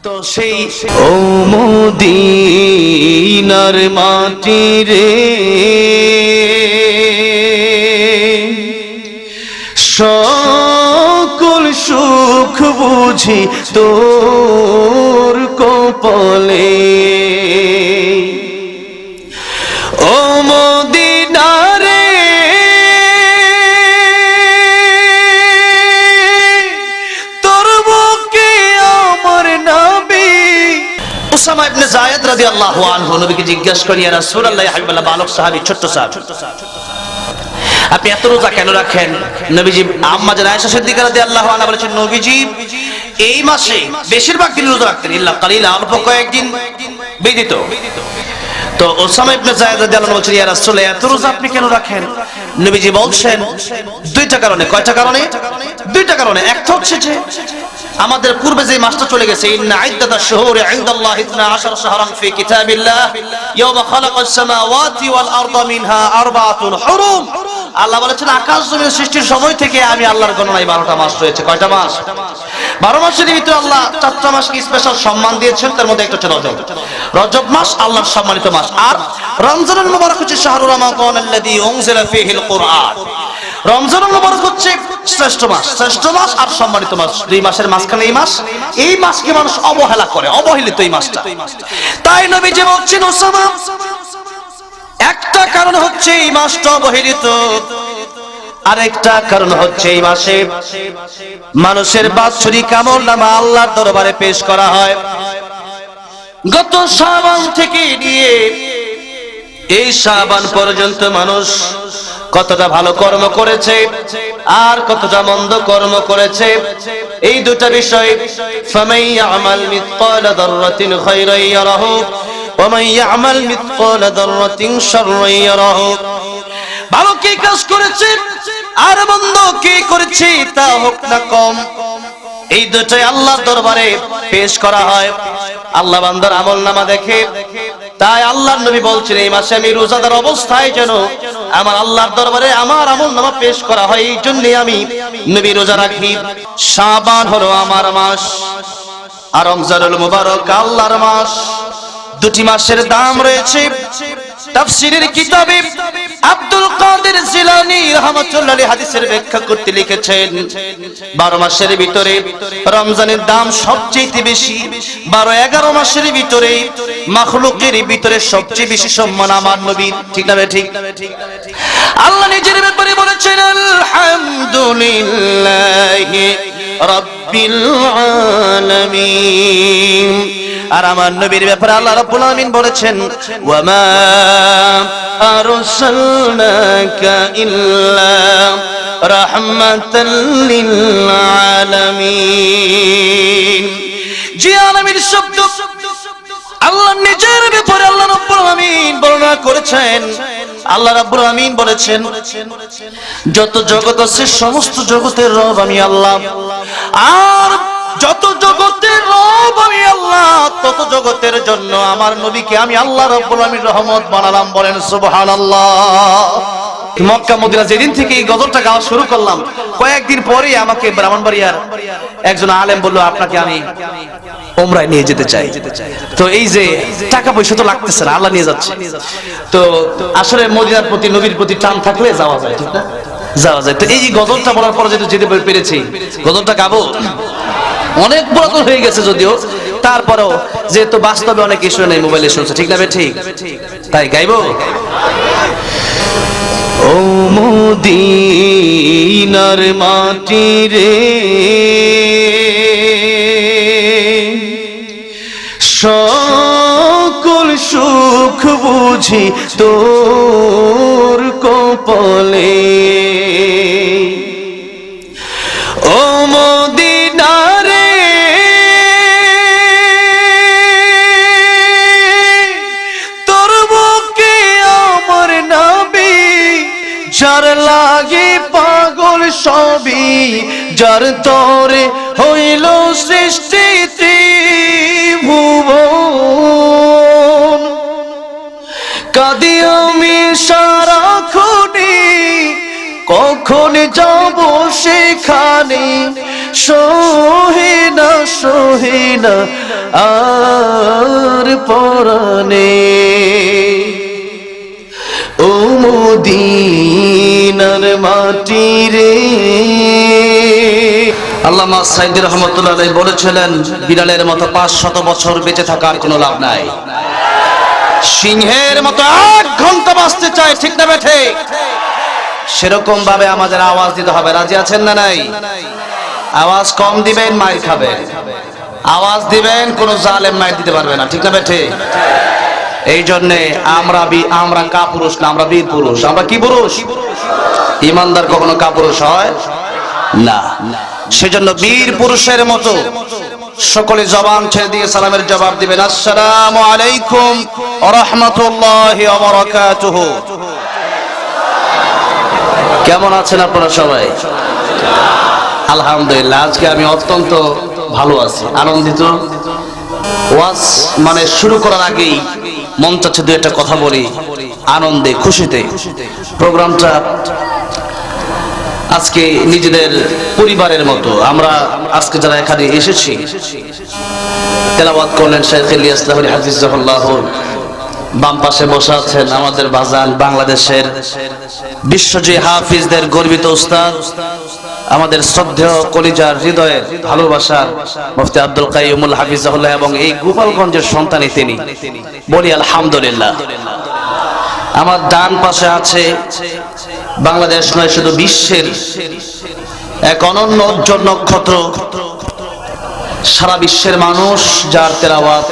তো সেই ও মদিনার মাটি রে, সকল সুখ বুঝি তোর কপালে। ও মদিনা রে, তোর বুকে আমার নবী। উসামা ইবনে যায়েদ রাদিয়াল্লাহু আনহু নবীকে জিজ্ঞাসা করেন, ইয়া রাসূলুল্লাহ, ইয়া হাবিবাল্লাহ, বালক সাহাবী, ছোট্ট সাহাবী, আপনি এত রোজা কেন রাখেন? নবীজি আম্মা জান আয়েশা সিদ্দিকা রাদিয়াল্লাহু আনহা বলেছেন, নবীজি এই মাসে বেশিরভাগ দিন রোজা রাখতেন, ইল্লা কালিলা, অল্প কয়েকদিন ব্যতীত। তো উসামা ইবনে যায়েদ রাদিয়াল্লাহু আনহু বলেন, ইয়া রাসূলুল্লাহ, এত রোজা আপনি কেন রাখেন? নবীজি বলছেন দুইটা কারণে। কয়টা কারণে? দুইটা কারণে। একটা হচ্ছে যে আমাদের পূর্বে যে মাসটা চলে গেছে, ইন্না ইদ্দাতাশ শুহুরি ইনদাল্লাহি 12 শাহরান ফি কিতাবিল্লাহ ইয়াওমা খালাকাস সামাওয়াতি ওয়াল আরদা মিনহা আরবাতুন হুরুম। আল্লাহ বলেছেন আকাশ জমিন সৃষ্টির সময় থেকে আমি আল্লাহর গণনায় 12টা মাস রয়েছে। কয়টা মাস? 12 মাসের ভিতরে আল্লাহ 4টা মাসকে স্পেশাল সম্মান দিয়েছেন, তার মধ্যে একটা হচ্ছে রজব। রজব মাস আল্লাহর সম্মানিত মাস। আর রমজানুল মুবারক হচ্ছে শাহরুর রমাদানাল্লাযী উনজিলা ফীহিল কুরআন। রমজানুল মুবারক হচ্ছে শ্রেষ্ঠ মাস, শ্রেষ্ঠ মাস আর সম্মানিত মাস। দুই মাসের মাঝখানে এই মাসকে মানুষ অবহেলা করে, অবহেলিত এই মাসটা। তাই নবীজি বলছেন, ওসামা, একটা কারণ হচ্ছে এই মাসটা অবহেলিত, আরেকটা কারণ হচ্ছে এই মাসে মানুষের বাৎসরিক আমলনামা আল্লাহর দরবারে পেশ করা হয়। গত শাবান থেকে নিয়ে এই শাবান পর্যন্ত মানুষ কতটা ভালো কর্ম করেছে আর কতটা মন্দ কর্ম করেছে, এই দুটা বিষয়। ফামান ইয়ামাল মিসকালা যাররাতিন খায়রান ইয়ারাহু ওয়া মান ইয়ামাল মিসকালা যাররাতিন শাররান ইয়ারাহু। ভালো কি কাজ করেছে আর মন্দ কি করেছে তা হোক না কম, এই দুটোই আল্লাহর দরবারে পেশ করা হয়, আল্লাহ বান্দার আমলনামা দেখে। তাই আল্লাহর নবী বলছেন, এই মাসে আমি রোজাদার অবস্থায় যেন আমার আল্লাহর দরবারে আমার আমলনামা পেশ করা হয়, এই জন্যই আমি নবী রোজা রাখি। শাবান হলো আমার মাস আর রমজানুল মুবারক আল্লাহর মাস। দুটি মাসের দাম রয়েছে। তাফসীরের কিতাবে আব্দুল কাদের জিলানী রাহমাতুল্লাহ আলাইহি হাদিসের ব্যাখ্যা করতে লিখেছেন, 12 মাসের ভিতরে রমজানের দাম সবচেয়ে বেশি। 12-11 মাসের ভিতরে মাখলুকের ভিতরে সবচেয়ে বেশি সম্মান আমার নবীর। ঠিক না ঠিক? আল্লাহ নিজের ব্যাপারে বলেছেন, আলহামদুলিল্লাহি রাব্বিল আলামিন। আর আমার নবীর ব্যাপারে আল্লাহ রাব্বুল আলামিন বলেছেন, ওয়া মা আরসালনাকা ইল্লা রাহমাতাল লিল আলামিন। যে আলামিন শব্দ আল্লাহ নিজের ব্যাপারে আল্লাহ রাব্বুল আলামিন বর্ণনা করেছেন। আল্লাহ রাব্বুল আলামিন বলেছেন, যত জগৎ আছে সমস্ত জগতের রব আমি আল্লাহ, আর যত জগতের রব আমি আল্লাহ, তত জগতের জন্য আমার নবীকে আমি আল্লাহ রাব্বুল আলামিন রহমত বানালাম। বলেন সুবহানাল্লাহ। মক্কা মদিনা যেদিন থেকে এই গজলটা গাওয়া শুরু করলাম, কয়েকদিন পরে আমাকে ব্রাহ্মণবাড়িয়ার একজন আলেম বলল, আপনাকে আমি উমরায় নিয়ে যেতে চাই। তো এই যে টাকা পয়সা তো লাগতেছে না, আল্লাহ নিয়ে যাচ্ছে। তো আসলে মদিনার প্রতি নবীর প্রতি টান থাকলে যাওয়া যায়, ঠিক না? যাওয়া যায়। তো এই যে গজলটা বলার পরে যেহেতু যেতে পেরেছি, গজলটা গাবো। অনেক পুরাতন হয়ে গেছে যদিও, তারপরেও যেহেতু বাস্তবে অনেক ইস্যু নেই, মোবাইলে শুনছে, ঠিক না ঠিক? তাই গাইবো। ও মদিনার মাটি রে, সকল সুখ বুঝি তোর কপালে। ও মদিনা রে, তোর বুকে আমার নবী, যার লাগি পাগল সবই, যার তরে হইল সৃষ্টি ত্রিভুবন। কাঁদি আমি সারাক্ষণে, কখন যাব সেখানে, সহে না আর পরানে ও মদিনার মাটি রে। আল্লামা সাইদি রহমতুল্লাহ আলাইহি বলেছিলেন, বিড়ালের মতো 500 বছর বেঁচে থাকার কোনো লাভ নাই, সিংহের মতো 1 ঘন্টা বাঁচতে চায়, ঠিক না বেঠে? সেরকম ভাবে আমাদের আওয়াজ দিতে হবে। রাজি আছেন না নাই? আওয়াজ কম দিবেন, মাইর খাবেন। আওয়াজ দিবেন, কোন জালেম মাইর দিতে পারবে না, ঠিক না বেঠে? এই জন্যে আমরা কাপুরুষ না, আমরা বীর পুরুষ। আমরা কি পুরুষ? ইমানদার কখনো কাপুরুষ হয় না। সেজন্য বীর পুরুষের মতো সকলে জবান ছেড়ে দিয়ে সালামের জবাব দিবেন, আসসালামু আলাইকুম ওয়া রাহমাতুল্লাহি ওয়া বারাকাতুহু। কেমন আছেন আপনারা সবাই? আলহামদুলিল্লাহ, আজকে আমি অত্যন্ত ভালো আছি, আনন্দিত। ওয়াজ মানে শুরু করার আগেই মন চাচ্ছে দু একটা কথা বলি, আনন্দে খুশিতে। প্রোগ্রামটা আজকে নিজেদের পরিবারের মতো। আমরা আজকে যারা এখানে এসেছি, তেলাওয়াত করলেন শেখ ইলিয়াস লাহোরী হাফিজাহুল্লাহ, বাম পাশে বসে আছেন আমাদের বাজান, বাংলাদেশের বিশ্বজয়ী হাফিজদের গর্বিত উস্তাদ, আমাদের শ্রদ্ধেয় কলিজার হৃদয়ের ভালোবাসার মুফতি আব্দুল কাইয়ুমুল হাফিজাহুল্লাহ, এবং এই গোপালগঞ্জের সন্তানই তিনি। বলি আলহামদুলিল্লাহ। আমার ডান পাশে আছে বাংলাদেশ নয় শুধু বিশ্বের এক অনন্য উজ্জ্বল নক্ষত্র, সারা বিশ্বের মানুষ যার তেলাওয়াত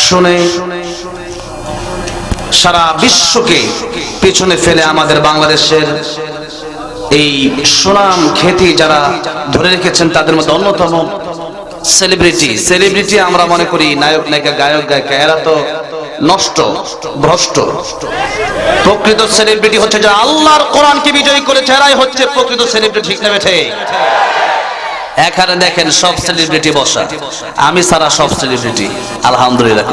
শুনে সারা বিশ্বকে পেছনে ফেলে আমাদের বাংলাদেশের এই সুনাম খ্যাতি যারা ধরে রেখেছেন, তাদের মধ্যে অন্যতম সেলিব্রিটি আমরা মনে করি নায়ক নায়িকা, গায়ক গায়িকা, এরা তো নষ্ট, ভ্রষ্ট। প্রকৃত সেলিব্রিটি হচ্ছে যারা আল্লাহর কোরআনকে বিজয়ী করেছে, এরাই হচ্ছে প্রকৃত সেলিব্রিটি, ঠিক না বেঠে? এখানে দেখেন সব সেলিব্রিটি বসা, আমি সারা সব সেলিব্রিটি আলহামদুলিল্লাহ।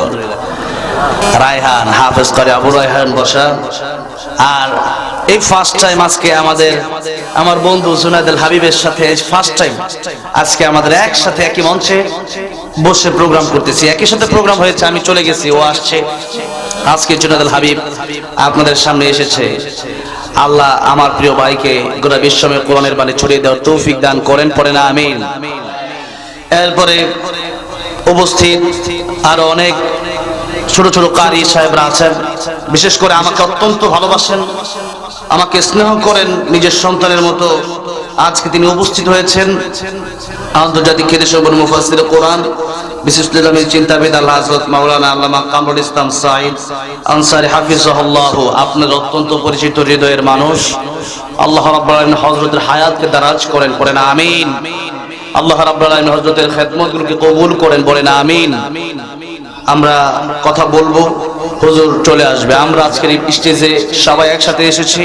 রায়হান হাফেজ করে আবু রায়হান বসা। আর এই ফার্স্ট টাইম আজকে আমার বন্ধু জুনায়েদ হাবিবের সাথে ফার্স্ট টাইম আজকে আমাদের একসাথে একই মঞ্চে বসে প্রোগ্রাম করতেছি। একই সাথে প্রোগ্রাম হয়েছে, আমি চলে গেছি, ও আসছে। আজকে জুনায়েদ হাবিব আপনাদের সামনে এসেছে। আল্লাহ আমার প্রিয় ভাইকে গোটা বিশ্বময় কোরআনের বাণী ছড়িয়ে দেওয়ার তৌফিক দান করেন, পড়েন আমিন। এরপরে উপস্থিত আরো অনেক ছোট ছোট কারি সাহেবরা আছেন, বিশেষ করে আমাকে অত্যন্ত ভালোবাসেন, আমাকে স্নেহ করেন নিজের সন্তানের মতো। আজকে তিনি উপস্থিত হয়েছেন আন্তর্জাতিক খ্যাতিসম্পন্ন মুফাসসির কোরআন, বিশিষ্ট ইসলামী চিন্তাবিদ আল্লাহ হযরত মাওলানা আল্লামা কামরুল ইসলাম সাঈদ আনসারী হাফিজাহুল্লাহ। আপনার অত্যন্ত পরিচিত হৃদয়ের মানুষ। আল্লাহ রাব্বুল আলামিন হযরতের হায়াতকে দারাজ করেন, পড়েন আমিন। আল্লাহ রাব্বুল আলামিন হযরতের খেদমতগুলোকে কবুল করেন, বলেন আমিন। আমরা কথা বলবো, হুজুর চলে আসবে। আমরা আজকের এই স্টেজে সবাই একসাথে এসেছি,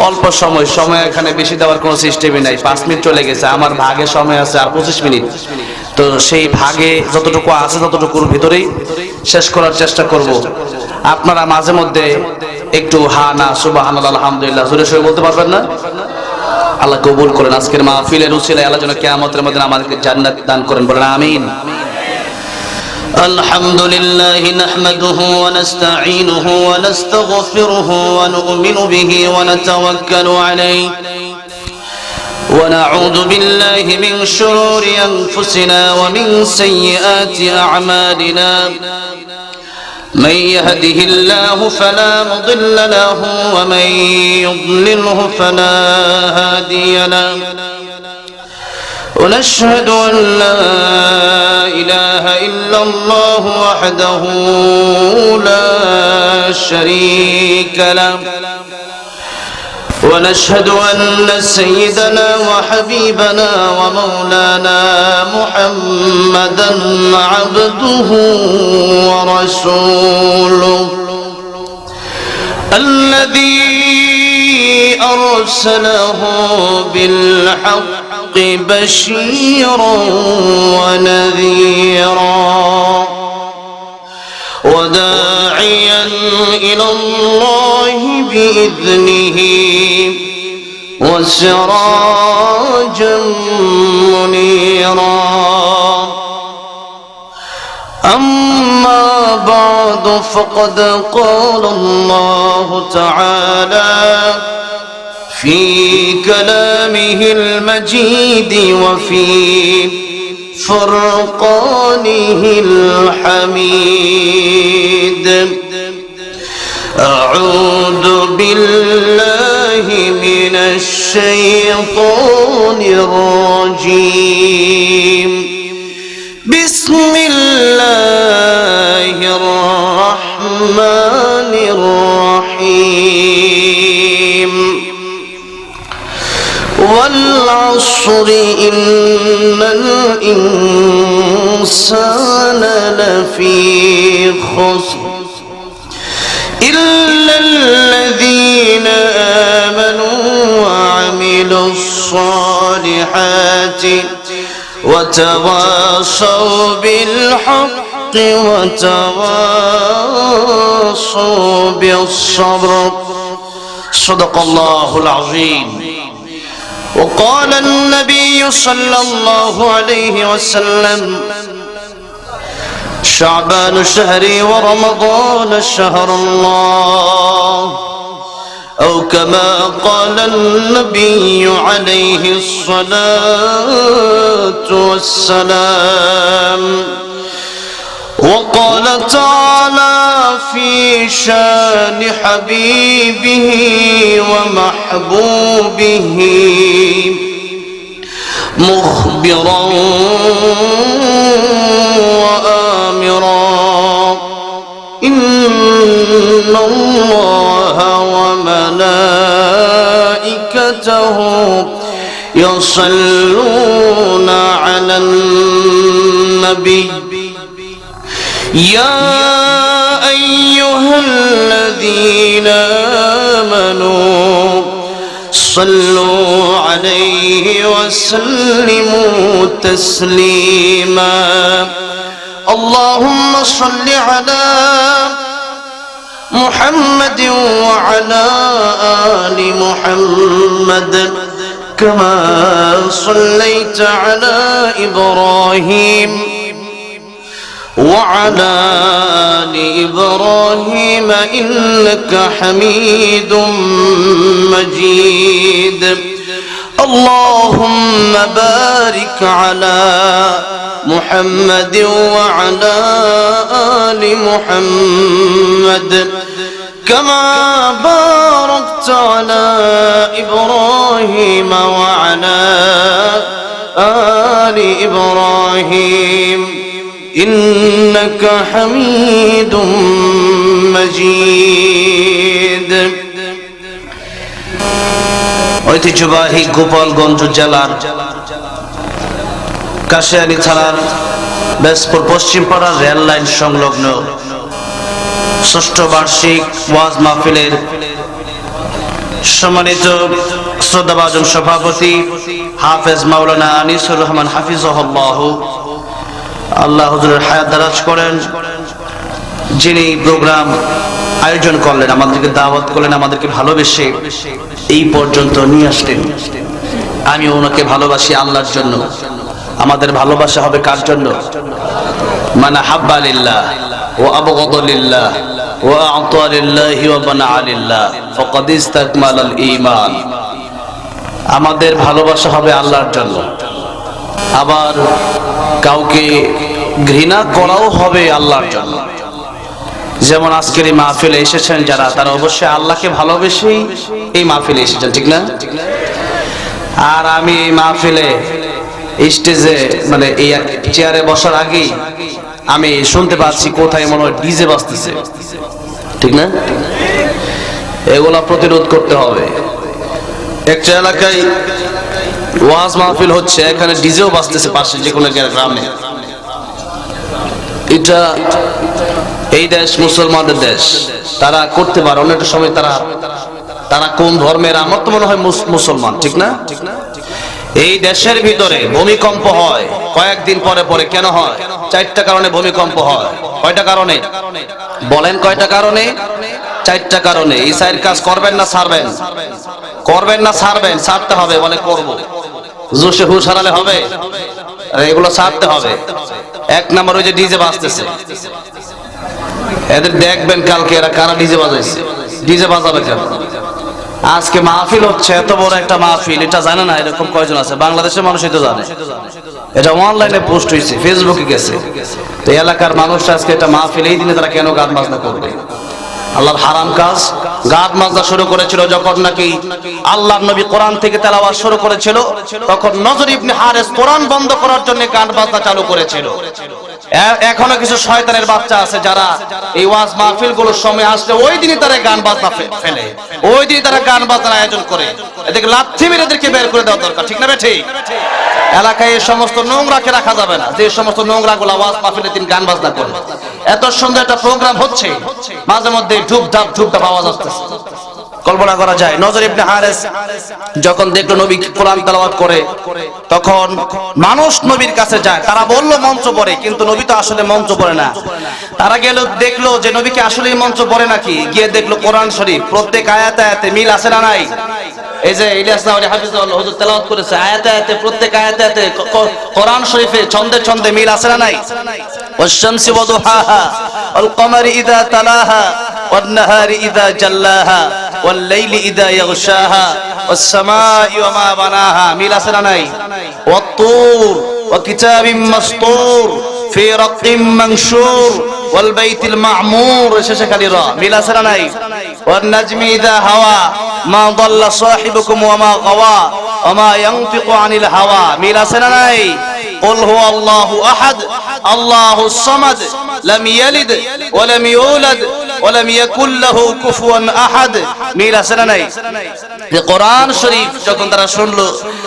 অল্প সময় এখানে বেশি দেওয়ার কোনো সিস্টেমই নাই। 5 মিনিট চলে গেছে, আমার ভাগে সময় আছে আর 25 মিনিট। তো সেই ভাগে যতটুকু আছে ততটুকুর ভিতরেই শেষ করার চেষ্টা করব। আপনারা মাঝে মধ্যে একটু হা না সুবহানাল্লাহ আলহামদুলিল্লাহ জোরে সরে বলতে পারবেন না? আল্লাহ কবুল করেন। আজকের মাহফিলের উসিলায় আল্লাহ যেন কিয়ামতের মধ্যে আমাদেরকে জান্নাত দান করেন, বলেন আমিন। الحمد لله نحمده ونستعينه ونستغفره ونؤمن به ونتوكل عليه ونعوذ بالله من شرور أنفسنا ومن سيئات أعمالنا من يهده الله فلا مضل له ومن يضلله فلا هادي له ونشهد أن لا إله إلا الله وحده لا شريك له ونشهد أن سيدنا وحبيبنا ومولانا محمدا عبده ورسوله الذي أرسله بالحق بشيرا ونذيرا وداعيا إلى الله بإذنه وسراجا منيرا أما بعد فقد قال الله تعالى في كلامه المجيد وفي فرقانه الحميد أعوذ بالله من الشيطان الرجيم بسم الله الرحمن الرحيم والعصر إن الإنسان لفي خسر إلا الذين آمنوا وعملوا الصالحات وتواصوا بالحق وتواصوا بالصبر صدق الله العظيم. وقال النبي صلى الله عليه وسلم شعبان شهري ورمضان شهر الله أو كما قال النبي عليه الصلاة والسلام. وقال تعالى في شان حبيبه ومحبوبه مخبرا وآمرا إن الله وملائكته يصلون على النبي يا أيها الذين آمنوا صلوا عليه وسلموا تسليما. اللهم صل على محمد وعلى آل محمد كما صليت على إبراهيم وعلى آل إبراهيم إنك حميد مجيد. اللهم بارك على محمد وعلى آل محمد كما باركت على إبراهيم وعلى آل إبراهيم إنك حميد مجيد. ঐতিহ্যবাহী গোপালগঞ্জ জেলার কাশিয়ানী থানার বেসপুর পশ্চিমপাড়া রেল লাইন সংলগ্ন ষষ্ঠ বার্ষিক ওয়াজ মাহফিলের সম্মানিত শ্রদ্ধাভাজন সভাপতি হাফেজ মাওলানা আনিসুর রহমান হাফিজাহুল্লাহ, আল্লাহ হুজুরের হায়াত দারাজ করেন, যিনি প্রোগ্রাম আয়োজন করলেন, আমাদেরকে দাওয়াত করলেন, আমাদেরকে ভালোবেসে এই পর্যন্ত নিয়ে আসলেন। আমি ওনাকে ভালোবাসি আল্লাহর জন্য। আমাদের ভালোবাসা হবে কার জন্য? মান হাব্বা লিল্লাহ ওয়া আবগাদা লিল্লাহ ওয়া আ'তা লিল্লাহি ওয়া বানাআ লিল্লাহ ফাকাদ ইসতাকমালাল ঈমান। আমাদের ভালোবাসা হবে আল্লাহর জন্য, আবার কাউকে ঘৃণা করাও হবে আল্লাহর জন্য। যেমন আজকের এই মাহফিলে এসেছেন যারা, তারা অবশ্যই আল্লাহকে ভালোবেসেই এই মাহফিলে এসেছেন, ঠিক না? আর আমি এই মাহফিলে স্টেজে মানে এই চেয়ারে বসার আগেই আমি শুনতে পাচ্ছি কোথায় মনে হয় ডিজে বাজতেছে, ঠিক না? এগুলা প্রতিরোধ করতে হবে। একটা এলাকায় ওয়াজ মাহফিল হচ্ছে, এখানে ডিজেও বাজতেছে পাশে যে কোনো গ্রামে। এটা এই দেশ মুসলমানদের দেশ, তারা করতে পারে। অনেক সময় তারা কোন ধর্মের, আমার তো মনে হয় মুসলমান, ঠিক না? এই দেশের ভিতরে ভূমিকম্প হয় কয়েকদিন পরে পরে। কেন হয়? 4টা কারণে ভূমিকম্প হয়। কয়টা কারণে বলেন? কয়টা কারণে? 4টা কারণে। এই 4 কাজ করবেন না ছাড়বেন? করবেন না ছাড়বেন? ছাড়তে হবে। বলে করব। জোশে হুশ হারালে হবে? এগুলো ছাড়তে হবে। এক নাম্বার ওই যে ডিজে বাজতেছে, এদের দেখবেন কালকে এরা কারা ডিজে বাজাইছে, ডিজে বাজাবে কেন? আজকে মাহফিল হচ্ছে, এত বড় একটা মাহফিল, এটা জানে না এরকম কয়জন আছে? বাংলাদেশের মানুষই তো জানে, এটা অনলাইনে পোস্ট হয়েছে, ফেসবুকে গেছে। তো এলাকার মানুষ আজকে এটা মাহফিল, এই দিনে তারা কেন গান বাজনা করবে? আল্লাহর হারাম কাজ। গান বাজনা শুরু করেছিল যখন নাকি আল্লাহর নবী কোরআন থেকে তেলাওয়াত শুরু করেছিল, তখন নজর ইবনে হারেস কোরআন বন্ধ করার জন্য গান বাজনা চালু করেছিল। এখনো কিছু শয়তানের বাচ্চা আছে যারা এই ওয়াজ মাহফিল গুলোর সময় আসলে ওই দিনই তারা গান বাজনা ফেলে, ওই দিনই তারা গান বাজনার আয়োজন করে। এদেরকে লাথি মেরে এদেরকে বের করে দেওয়া দরকার, ঠিক না ঠিক? এলাকায় এই সমস্ত নোংরাকে রাখা যাবে না, যে সমস্ত নোংরা গুলা ওয়াজ মাহফিলের দিন গান বাজনা করে। এত সুন্দর একটা প্রোগ্রাম হচ্ছে, মাঝে মধ্যে ঢুপঢাপ ঢুপঢাপ আওয়াজ আসতেছে, কল্পনা করা যায়। নজর ইবনে হারেস যখন দেখলো নবী কোরআন তেলাওয়াত করে, তখন মানুষ নবীর কাছে যায়, তারা বলল মঞ্চ পড়ে, কিন্তু নবী তো আসলে মঞ্চ পড়ে না। তারা গেল, দেখলো যে নবীকে আসলেই মঞ্চ পড়ে নাকি, গিয়ে দেখলো কোরআন শরীফ প্রত্যেক আয়াতে আয়াতে মিল আছে না নাই? এই যে ইলিয়াস নাওয়ারি হাফিজাহুল্লাহ হুজুর তেলাওয়াত করেছে, আয়াতে আয়াতে প্রত্যেক আয়াতে আয়াতে কোরআন শরীফে ছন্দে ছন্দে মিল আছে না নাই? والشمس وضحاها والقمر إذا تلاها والنهار إذا جلاها والليل إذا يغشاها والسماء وما بناها মিল আছে না নাই? والطور وكتاب مسطور في رق منشور والبيت المعمور শেষে খালি রা, মিল আছে না নাই? والنجم إذا هوى ما ضل صاحبكم وما غوى وما ينطق عن الهوى মিল আছে না নাই? قل هو الله أحد الله الصمد لم يلد ولم يولد ولم يكن له كفوا أحد মিল আছে না নাই? যে কোরআন শরীফ যখন তারা শুনলো,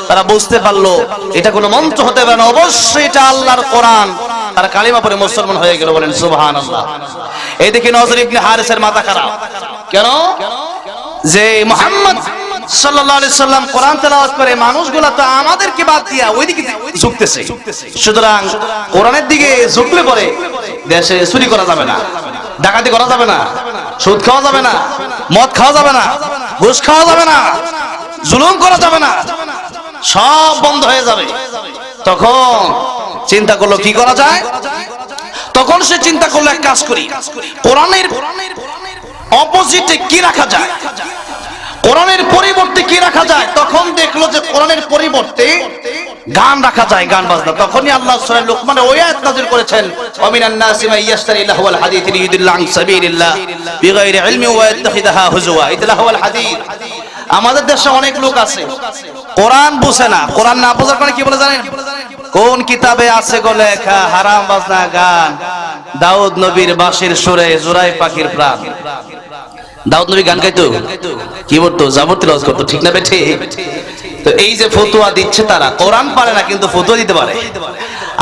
তারা বুঝতে পারলো এটা কোনো মন্ত্র হতে পারে না, অবশ্যই এটা আল্লাহর কোরআন। তারা কালিমা পড়ে মুসলমান হয়ে গেল, বলেন সুবহানাল্লাহ। এইদিকে নজর ইবনে হারিসের মাথা খারাপ, কেন? যে মুহাম্মদ সাল্লাল্লাহু আলাইহি সাল্লাম কোরআন তেলাওয়াত করে, মানুষগুলো তো আমাদেরকে বাদ দিয়া ওইদিকে ঝুঁকতেছে। সুতরাং কোরআনের দিকে ঝুঁকলে পরে দেশে চুরি করা যাবে না, ডাকাতি করা যাবে না, সুদ খাওয়া যাবে না, মদ খাওয়া যাবে না, ঘুষ খাওয়া যাবে না, জুলুম করা যাবে না, সব বন্ধ হয়ে যাবে। তখন চিন্তা করলো কি করা যায়। তখন সে চিন্তা করলো এক কাজ করি, কোরআনের অপোজিটে কি রাখা যায়, কোরআনের পরিবর্তে কি রাখা যায়। তখন দেখলো যে কোরআনের পরিবর্তে গান রাখা যায়, গান বাজনা। তখনই আল্লাহ সূরা লুকমানে ওই আয়াত নাযিল করেছেন, ওয়া মিনান নাসি মান ইয়াশতারি লাহওয়াল হাদিস লিইউদিল্লা আন সাবিলিল্লাহ বিগাইরি ইলমি ওয়া ইয়াত্তাখিযুহা হুজুয়া। এটা লাহওয়াল হাদিস। আমাদের দেশে অনেক লোক আছে কোরআন বুঝে না, কোরআন না বোঝার কারণে কি বলে জানেন? কোন কিতাবে আছে গো লেখা হারাম বাজনা গান, দাউদ নবীর বাঁশির সুরে জোড়ায় পাখির প্রাণ। দাউদ নবী গান গাইতো, কি বলতো? জাবর তিলাওয়াত করতো, ঠিক না বেঠে? তো এই যে ফতোয়া দিচ্ছে, তারা কোরআন পারে না কিন্তু ফতোয়া দিতে পারে।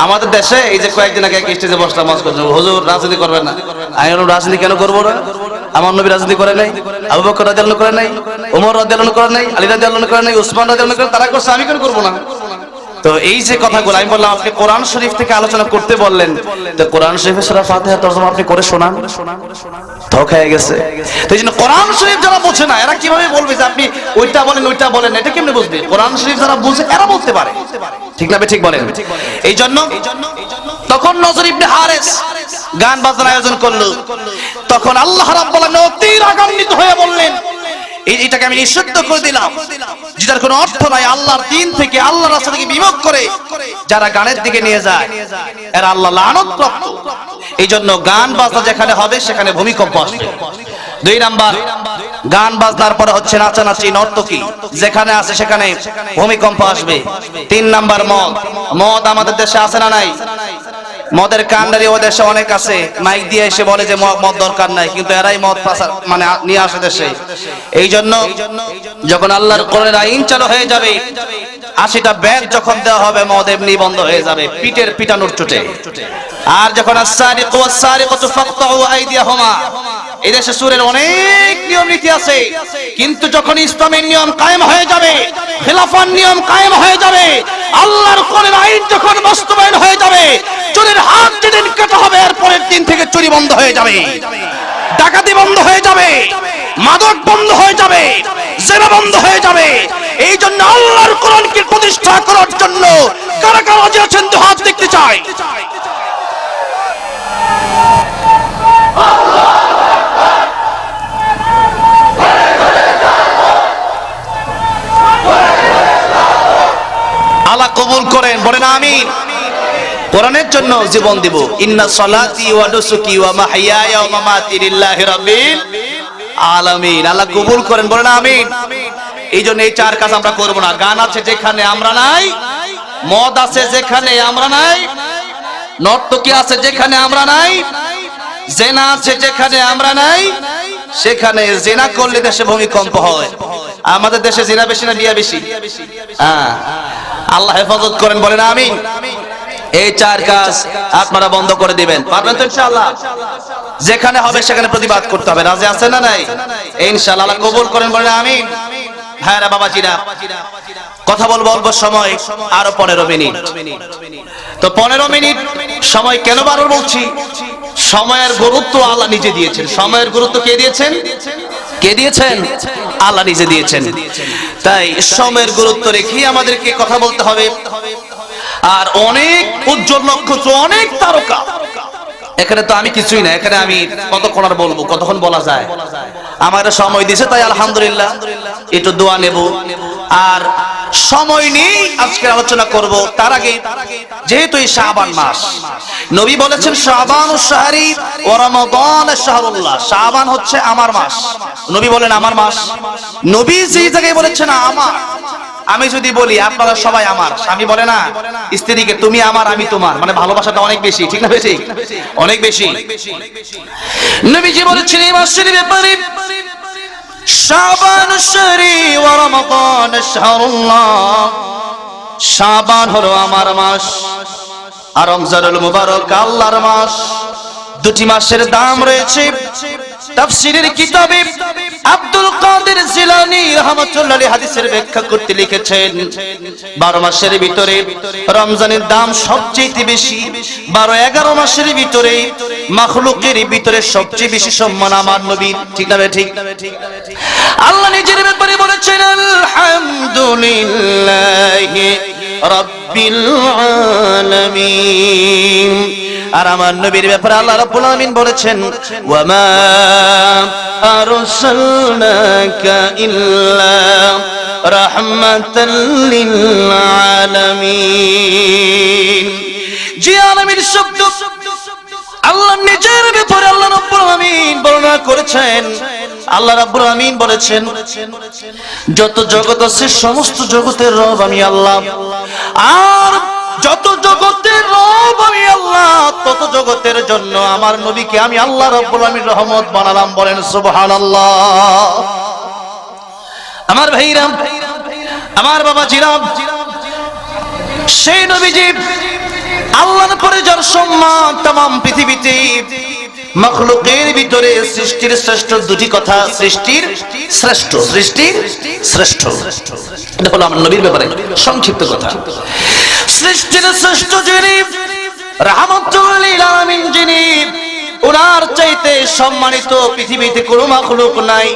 আমাদের দেশে এই যে কয়েকদিন আগে স্টেজে বসলাম, ওয়াজ করছে, হুজুর রাজনীতি করবেন না। আমি বললাম রাজনীতি কেন করবো না? আমার নবী রাজনীতি করে নাই, আবু বকর রাদিয়াল্লাহু করে নাই, ওমর রাদিয়াল্লাহু করে নাই, আলী রাদিয়াল্লাহু করে নাই, উসমান রাদিয়াল্লাহু করে, তারা করছে, আমি কেন করবো না? তো এই যে কথাগুলো আমি বললাম, আপনি কোরআন শরীফ থেকে আলোচনা করতে বললেন, তো কোরআন শরীফের সূরা ফাতিহা তরজমা আপনি করে শোনান। ধোঁকা হয়ে গেছে। তো এই জন্য কোরআন শরীফ যারা বোঝে না, এরা কিভাবে বলবে যে আপনি ওইটা বলেন ওইটা বলেন? এটা কেমনে বুঝবে? কোরআন শরীফ যারা বুঝে এরা বলতে পারে, ঠিক না? ঠিক বলেন। এই জন্য তখন নজর ইবনে হারিস গান বাজনার আয়োজন করলো। তখন আল্লাহ রাব্বুল আলামিন অতি রাগান্বিত হয়ে বললেন, এইটাকে আমি নিষিদ্ধ করে দিলাম, যেটার কোনো অর্থ নাই। আল্লাহর দ্বীন থেকে, আল্লাহর রাস্তা থেকে বিমুখ করে যারা গানের দিকে নিয়ে যায়, এরা আল্লাহ লানত। এই জন্য গান বাজনা যেখানে হবে সেখানে ভূমিকম্প আসবে। 2 নাম্বার, গান বাজনার পরে হচ্ছে নাচানাচি, নর্তকী, যেখানে আছে সেখানে ভূমিকম্প আসবে। 3 নাম্বার, মদ। মদ আমাদের দেশে আছে না নাই? মদের কান্ডারি ও দেশে অনেক আছে, মাইক দিয়ে এসে বলে যে মদ দরকার নাই, কিন্তু এরাই মদ মানে নিয়ে আসে দেশে। এই জন্য যখন আল্লাহর কোরআনের আইন চালু হয়ে যাবে, 80টা ব্যাগ যখন দেওয়া হবে, মদ এমনি বন্ধ হয়ে যাবে, পিটের পিটানোর চোটে। আর যখন আস-সারিকু ওয়াস-সারিকাতু ফাকতাউ আইদিয়াহুমা, এই দেশে সুরের অনেক নিয়ম নীতি আছে, কিন্তু যখন ইসলামের নিয়ম কায়েম হয়ে যাবে, খেলাফার নিয়ম কায়েম হয়ে যাবে, আল্লাহর কোরআনের আইন যখন বাস্তবায়ন হয়ে যাবে, চোরের হাত যেদিন কাটা হবে, এর পরের দিন থেকে চুরি বন্ধ হয়ে যাবে, ডাকাতি বন্ধ হয়ে যাবে, মাদক বন্ধ হয়ে যাবে, জিনা বন্ধ হয়ে যাবে। এই জন্য আল্লাহর কোরআনকে প্রতিষ্ঠা করার জন্য কারা কারা রাজি আছেন? তো হাত দেখতে চাই। আমিন। কোরআনের জন্য জীবন দিব। ইন্না সলাতি ওয়া নুসুকি ওয়া মাহইয়ায়া ওয়া মামাতি লিল্লাহি রাব্বিল আলামিন। আল্লাহ কবুল করেন, বলেন আমিন। এই জন্য এই চার কাজ আমরা করব না। গান আছে যেখানে আমরা নাই, মদ আছে যেখানে আমরা নাই, নর্তকী আছে যেখানে আমরা নাই, জেনা আছে যেখানে আমরা নাই, সেখানে জেনা করলে দেশে ভূমিকম্প হয়। আমাদের দেশে জেনা বেশি না বিয়া বেশি? আল্লাহ হেফাজত করেন, বলেন আমিন। এই চার কাজ আপনারা বন্ধ করে দিবেন, পারবেন তো ইনশাআল্লাহ? যেখানে হবে সেখানে প্রতিবাদ করতে হবে। রাজি আছেন না নাই? ইনশাআল্লাহ আল্লাহ কবুল করেন, বলেন আমিন। ভাইরা বাবাজিরা, কথা বলবো অল্প সময়, আরো 15 মিনিট। তো 15 মিনিট সময় কেন বারবার বলছি? সময়ের গুরুত্ব আল্লাহ নিজে দিয়েছেন। সময়ের গুরুত্ব কে দিয়েছেন? কে দিয়েছেন? আল্লাহ নিজে দিয়েছেন। তাই সময়ের গুরুত্ব রেখে আমাদেরকে কথা বলতে হবে। আর অনেক উজ্জ্বল নক্ষত্র, অনেক তারকা। এখানে তো আমি কিছুই না, এখানে আমি কতক্ষণ আর বলবো, কতক্ষণ বলা যায়? আমার সময় দিয়েছে, তাই আলহামদুলিল্লাহ একটু দোয়া নেব। আর সময় নেই আজকে আলোচনা করব। তার আগে যেহেতু এই শাবান মাস, নবী বলেছেন শাবানু শাহরি ওয়া রমাদান শাহরুল্লাহ। শাবান হচ্ছে আমার মাস। নবী বলেন আমার মাস। নবী যেই জায়গায় বলেছেন আমার, আমি যদি বলি আপনারা সবাই আমার, স্বামী বলে না স্ত্রীকে তুমি আমার আমি তোমার, মানে ভালোবাসাটা অনেক বেশি, ঠিক না বেশি? অনেক বেশি। নবীজি বলেছেন এই মাসের ব্যাপারে শাবান শাহরি ওয়া রমাদান শাহরুল্লাহ। শাবান হলো আমার মাস আর রমজানুল মুবারক আল্লাহর মাস। দুটি মাসের দাম রয়েছে। তাফসীরের কিতাবে আব্দুল কাদের জিলানী রাহমাতুল্লাহ আলাইহি হাদিসের ব্যাখ্যা করতে লিখেছেন 12 মাসের ভিতরে রমজানের দাম সবচেয়ে বেশি। 12-11 মাসের ভিতরে মাখলুকের ভিতরে সবচেয়ে বেশি সম্মান আমার নবীর, ঠিক না ঠিক? আল্লাহ নিজের ব্যাপারে বলেছেন আলহামদুলিল্লাহি রাব্বিল আলামিন। আর আমার নবীর ব্যাপারে আল্লাহ রাব্বুল আলামিন বলেছেন ওয়া মা আরসালনাকা ইল্লা রাহমাতাল লিল আলামিন। যে আলামিন শব্দ আল্লাহ নিজের ব্যাপারে আল্লাহ রাব্বুল আলামিন বর্ণনা করেছেন। আল্লাহ রাব্বুল আলামিন বলেছেন যত জগৎ আছে সমস্ত জগতের রব আমি আল্লাহ। আর যত জগতের রব আমি আল্লাহ, তত জগতের জন্য আমার নবীকে আমি আল্লাহ রাব্বুল আলামিন রহমত বানালাম। বলেন সুবহানাল্লাহ। আমার ভাইরা, আমার বাবাজিরা, সেই নবীজি আল্লাহর পরে যার সম্মান তামাম পৃথিবীতে, মাখলুকের ভিতরে সৃষ্টির শ্রেষ্ঠ দুটি কথা, সৃষ্টির শ্রেষ্ঠ, সৃষ্টির শ্রেষ্ঠ। এটা হলো আমার নবীর ব্যাপারে সংক্ষিপ্ত কথা। সৃষ্টির শ্রেষ্ঠ যিনি, রাহমাতুল লিল আলামিন যিনি, ওনার চাইতে সম্মানিত পৃথিবীতে কোনো মাখলুক নাই।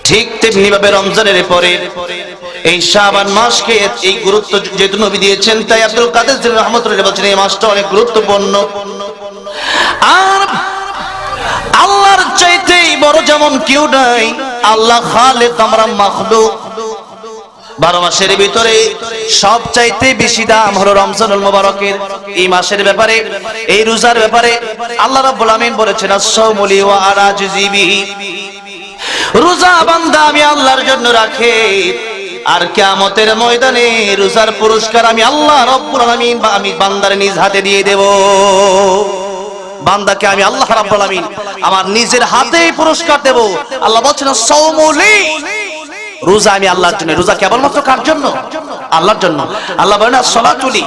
ঠিক তেমনি ভাবে রমজানের পরে এই শাবান মাসকে এই গুরুত্ব যেহেতু নবী দিয়েছেন, তাই আব্দুল কাদের জিলানী রাহমাতুল্লাহ বলেছেন এই মাসটা অনেক গুরুত্বপূর্ণ। আর আল্লাহর চাইতে বড় যেমন কেউ নাই, আল্লাহ খালেক, আমরা মাখলুক। 12 মাসের ভিতরে সব চাইতে বেশি দাম হলো রমজানুল মুবারকের এই মাসের ব্যাপারে, এই রোজার ব্যাপারে আল্লাহ রাব্বুল আলামিন বলেছেন আস-সাওমু লি ওয়া আনা আজজি বিহি। রোজা বান্দা আমি আল্লাহর জন্য রাখে, আর কিয়ামতের ময়দানে রোজার পুরস্কার আমি আল্লাহ রাব্বুল আলামিন বা আমি বান্দার নিজ হাতে দিয়ে দেব। বান্দাকে আমি আল্লাহ রাব্বুল আলামিন আমার নিজের হাতেই পুরস্কার দেব। আল্লাহ বলেছেন সাওমু লি, রোজা আমি আল্লাহর জন্য। রোজা কেবলমাত্র কার জন্য? আল্লাহর জন্য। আল্লাহ বলেন সালাতুলি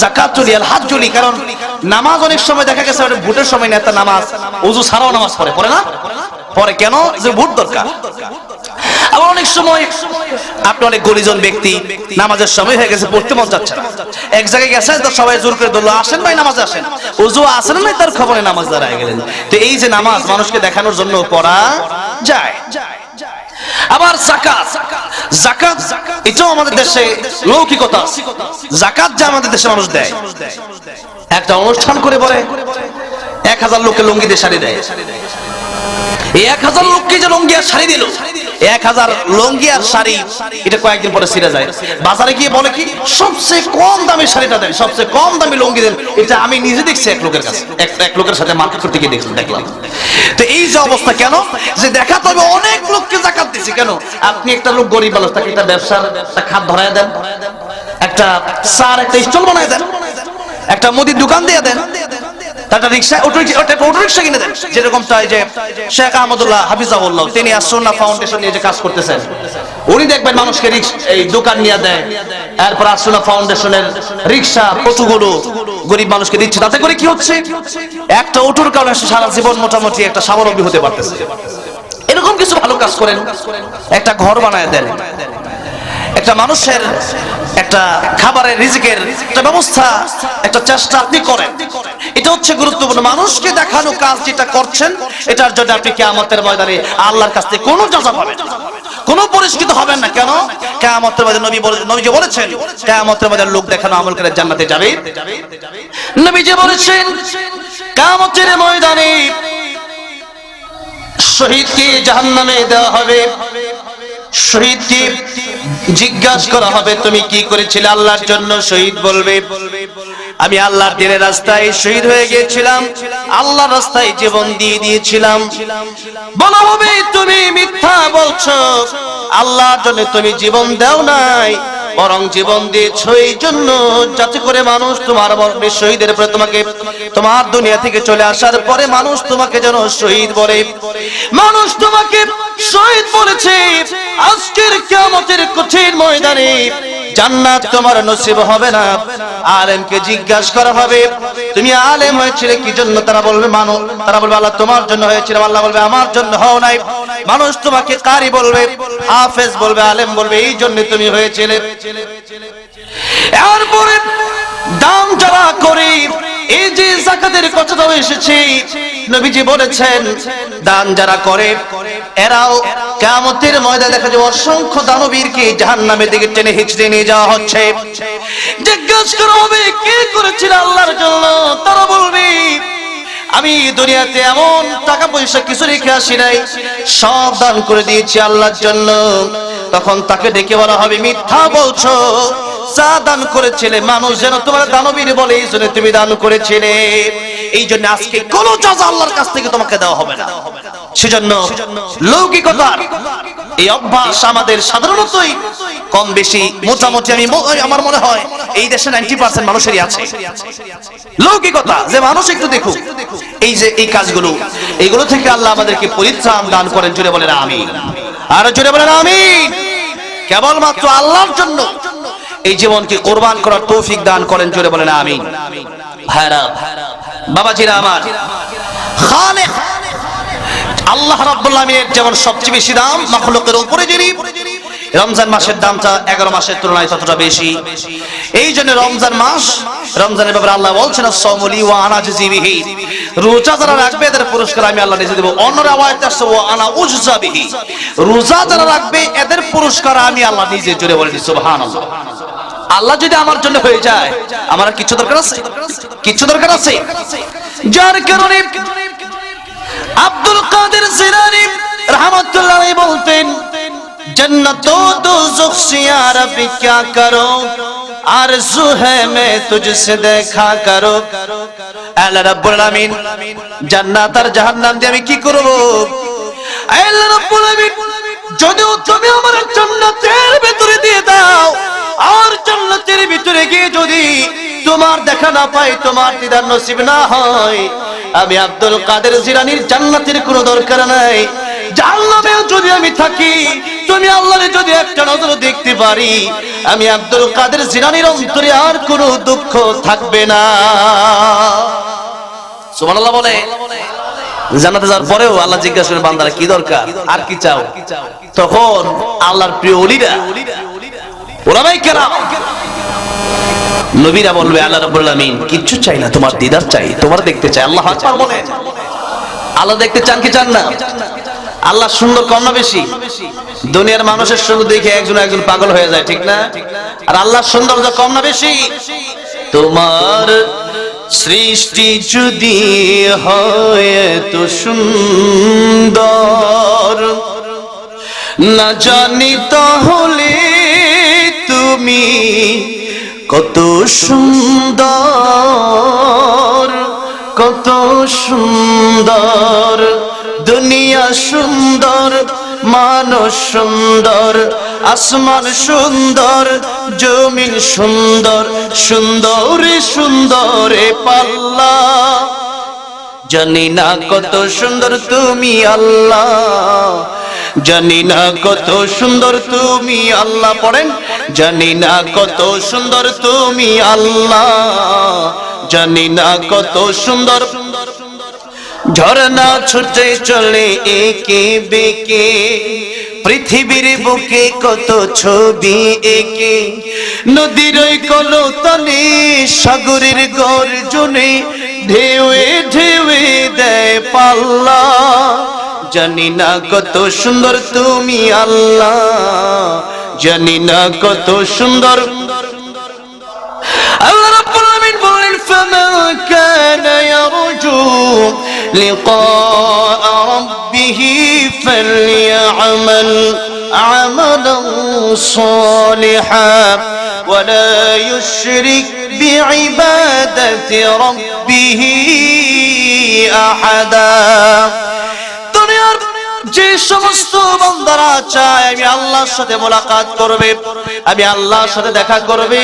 যাকাতুলি আল হাজ্জুলি। কারণ নামাজ অনেক সময় দেখা গেছে ভোটের সময় নেতা নামাজ ওযু ছাড়াও নামাজ পড়ে না? পরে কেন? যে ভোট দরকার। আবার অনেক সময় আপনি অনেক গরিজন ব্যক্তি, নামাজের সময় হয়ে গেছে, পড়তে মন যাচ্ছে না, এক জায়গায় গেছেন তো সবাই জোর করে ধরলো আসেন ভাই নামাজে আসেন, ওযু আসেন না, তার খবরে নামাজ দাঁড়ায় গেলেন। তো এই যে নামাজ মানুষকে দেখানোর জন্য পড়া যায়। আবার যাকাত, যাকাত এটাও আমাদের দেশে লৌকিকতা। যাকাত যে আমাদের দেশে মানুষ দেয়, একটা অনুষ্ঠান করে বলে 1000 লোককে লুঙ্গি দিয়ে শাড়ি দেয়। এই 1000 লোককে যে লুঙ্গি আর শাড়ি দিল, 1000 লুঙ্গি আর শাড়ি এটা কয়েকদিন পরে ছিঁড়ে যায়। বাজারে গিয়ে বলে কি সবচেয়ে কম দামি শাড়িটা দেন, সবচেয়ে কম দামি লুঙ্গি দেন। এটা আমি নিজে দেখছি এক লোকের কাছে, এক লোকের সাথে মার্কেট করতে গিয়ে দেখলাম। তো এই যে অবস্থা কেন, যে দেখা তবে অনেক লোককে যাকাত দিছে কেন? আপনি একটা লোক গরিব মানুষ, তাকে একটা ব্যবসার একটা খাত ধরায় দেন, একটা সার একটা স্টল বানায় দেন, একটা মুদির দোকান দিয়ে দেন, একটা রিক্সা অটো রিক্সা কিনে দেন। যেরকম চাই যে শেখ আহমদুল্লাহ হাফিজাহুল্লাহ তিনি আসুন্নাহ ফাউন্ডেশন নিয়ে যে কাজ করতেছেন, উনি দেখবেন মানুষকে এই দোকান নিয়ে দেয়, এরপর আসুন্নাহ ফাউন্ডেশনের রিক্সা অটোগুলো গরিব মানুষকে দিচ্ছে। তাতে করে কি হচ্ছে, একটা অটোর কারণে সারা জীবন মোটামুটি একটা স্বাবলম্বী হতে পারতেছে। এরকম কিছু ভালো কাজ করেন, একটা ঘর বানায় দেন, একটা মানুষের একটা খাবারের রিজিকের একটা ব্যবস্থা, একটা চেষ্টা আপনি করেন। এটা হচ্ছে গুরুত্বপূর্ণ। মানুষকে দেখানো কাজ যেটা করছেন, এটার জন্য আপনি কিয়ামতের ময়দানে আল্লাহর কাছ থেকে কোনো জাযা পাবেন না, কোনো পুরস্কৃত হবেন না। কেন? কিয়ামতের ময়দানে নবীজি বলেছেন, কিয়ামতের ময়দানে লোক দেখানো আমল করে জান্নাতে যাবে। নবীজি বলেছেন, কিয়ামতের ময়দানে শহীদকে জাহান্নামে দেওয়া হবে, শহীদকে জিজ্ঞাসা করা হবে তুমি কি করেছিলে আল্লাহর জন্য। শহীদ বলবে আমি আল্লাহর দ্বীনের রাস্তায় শহীদ হয়ে গিয়েছিলাম, আল্লাহর রাস্তায় জীবন দিয়ে দিয়েছিলাম। বলা হবে তুমি মিথ্যা বলছো, আল্লাহর জন্য তুমি জীবন দাও নাই, বরং জীবন দিয়েছো এই জন্য যাতে করে মানুষ তোমার মরণে শহীদের পরে তোমাকে তোমার দুনিয়া থেকে চলে আসার পরে মানুষ তোমাকে যেন শহীদ বলে। মানুষ তোমাকে শহীদ বলেছে, আজকের কিয়ামতের কঠিন ময়দানে জান্নাত তোমার নসিব হবে না। আলেমকে জিজ্ঞাসা করা হবে তুমি আলেম হয়েছিলে কি জন্য? তারা বলবে আল্লাহ তোমার জন্য হয়েছিল। আল্লাহ বলবে আমার জন্য হও নাই। মানুষ তোমাকে কারি বলবে, হাফেজ বলবে, আলেম বলবে এই জন্য তুমি হয়েছিলে। এরপরে দান যারা করে, এই যে যাকাতের কথাটাও এসেছে, নবীজি বলেছেন দান যারা করে এরাও কিয়ামতের ময়দানে দেখা যাবে অসংখ্য দানবীরকে জাহান্নামের দিকে টেনে হিঁচড়ে নিয়ে যাওয়া হচ্ছে। জিজ্ঞাসা করা হবে কে করেছিল আল্লাহর জন্য? তারা বলবে আমি দুনিয়াতে এমন টাকা পয়সা কিছু রেখে আসি নাই, সব দান করে দিয়েছি আল্লাহর জন্য। তখন তাকে ডেকে বলা হবে মিথ্যা বলছো, যা দান করেছিলে মানুষ যেন তোমার দানবীর বলে এই জন্য তুমি দান করেছিলে। এই জন্য আজকে কোনো জাযা আল্লাহর কাছ থেকে তোমাকে দেওয়া হবে না। সেজন্য লৌকিকতার এই অভ্যাস আমাদের সাধারণতই কম বেশি মোটামুটি আমার মনে হয় এই দেশে 90% মানুষেরই আছে লৌকিকতা, যে মানুষ একটু দেখুক এই যে এই কাজগুলো, এইগুলো থেকে আল্লাহ আমাদেরকে পরিত্রাণ দান করেন। জোরে বলেন আমিন, আর জোরে বলেন আমিন। কেবলমাত্র আল্লাহর জন্য এই জীবনকে কোরবান করার তৌফিক দান করেন। জোরে বলেন আমিন। ভাইরা বাবাজিরা আমার, খালেক আল্লাহ রাব্বুল আলামিনের যেমন সবচেয়ে বেশি দাম মাখলুকের উপরে, যিনি রমজান মাসের দামটা 11 মাসের তুলনায় ততটা বেশি। এই জন্য রমজানের ব্যাপারে আল্লাহ বলছেন আস-সাওমু লি ওয়া আনা আজজি বিহি, রোজা যারা রাখবে এদের পুরস্কার আমি আল্লাহ নিজে দেব। অন্য রাওয়ায়াতে আছে ওয়া আনা উজজা বিহি, রোজা যারা রাখবে এদের পুরস্কার আমি আল্লাহ নিজে। জোরে বলেন সুবহানাল্লাহ। আল্লাহ যদি আমার জন্য হয়ে যায় আমার কিছু দরকার আছে? কিছু দরকার আছে? যার কারণে আব্দুল কাদের জিলানী রাহমাতুল্লাহ আলাইহি বলতেন जन्नत दोज़ख से या रब्बी क्या करो, आरज़ू है मैं तुझसे देखा करो। আল্লাহ রাব্বুল আলামিন জান্নাত আর জাহান্নাম দিয়ে আমি কি করব? আল্লাহ রাব্বুল আলামিন যদি তুমি আমার জান্নাতের ভিতরে দিয়ে দাও, আর জান্নাতের ভিতরে গিয়ে যদি তোমার দেখা না পাই, তোমার দিদার নসিব না হয়, আমি আব্দুল কাদের জিলানীর জান্নাতের কোনো দরকার নাই। জাহান্নামে যদি আমি থাকি, তুমি আল্লাহরে যদি একটা নজর দেখতে পারি, আমি আব্দুল কাদের জিলানীর অন্তরে আর কোনো দুঃখ থাকবে না। সুবহানাল্লাহ বলে। জান্নাতে যাওয়ার পরেও আল্লাহ জিজ্ঞাসা করেন বান্দারা কি দরকার, আর কি চাও? তখন আল্লাহর প্রিয় ওলিরা, ওলামায়ে কেরাম, নবীরা বলবে আল্লাহ রাব্বুল আলামিন কিচ্ছু চাই না, তোমার দিদার চাই, তোমার দেখতে চাই। আল্লাহ আকবার বলেন। আল্লাহ দেখতে চান কি চান না? আল্লাহ সুন্দর কম না বেশি? দুনিয়ার মানুষের সুন্দর দেখে একজন পাগল হয়ে যায়, ঠিক না? আর আল্লাহ সৌন্দর্য কম না বেশি? তোমার সৃষ্টি যদি হয় তো সুন্দর, না জানি তাহলে তুমি কত সুন্দর, কত সুন্দর, দুনিয়া সুন্দর, মানুষ সুন্দর, আসমান সুন্দর, জমিন সুন্দর, সুন্দরে সুন্দরে পাল্লা। জানি না কত সুন্দর তুমি আল্লাহ, জানি না কত সুন্দর তুমি আল্লাহ। পড়েন, জানি না কত সুন্দর তুমি আল্লাহ, জানি না কত সুন্দর। ঝরনা ছুটে চলে একে বেঁকে, পৃথিবীর বুকে কত ছবি এঁকে, নদীর ওই কলতানে, সাগরের গর্জনে, ঢেউয়ে ঢেউয়ে দেয় পাল্লা। জানি না কত সুন্দর তুমি আল্লাহ, জানি না কত সুন্দর। আল্লাহ রাব্বুল আলামিন বলেন, ফামা কানা ইয়ারজু লিকা রাব্বিহি ফালইআমাল আমালান সালিহান ওয়ালা ইউশরিক বিইবাদাতি রাব্বিহি আহাদা। যে সমস্ত বান্দারা চায় আমি আল্লাহর সাথে মোলাকাত করবে, আমি আল্লাহর সাথে দেখা করবে,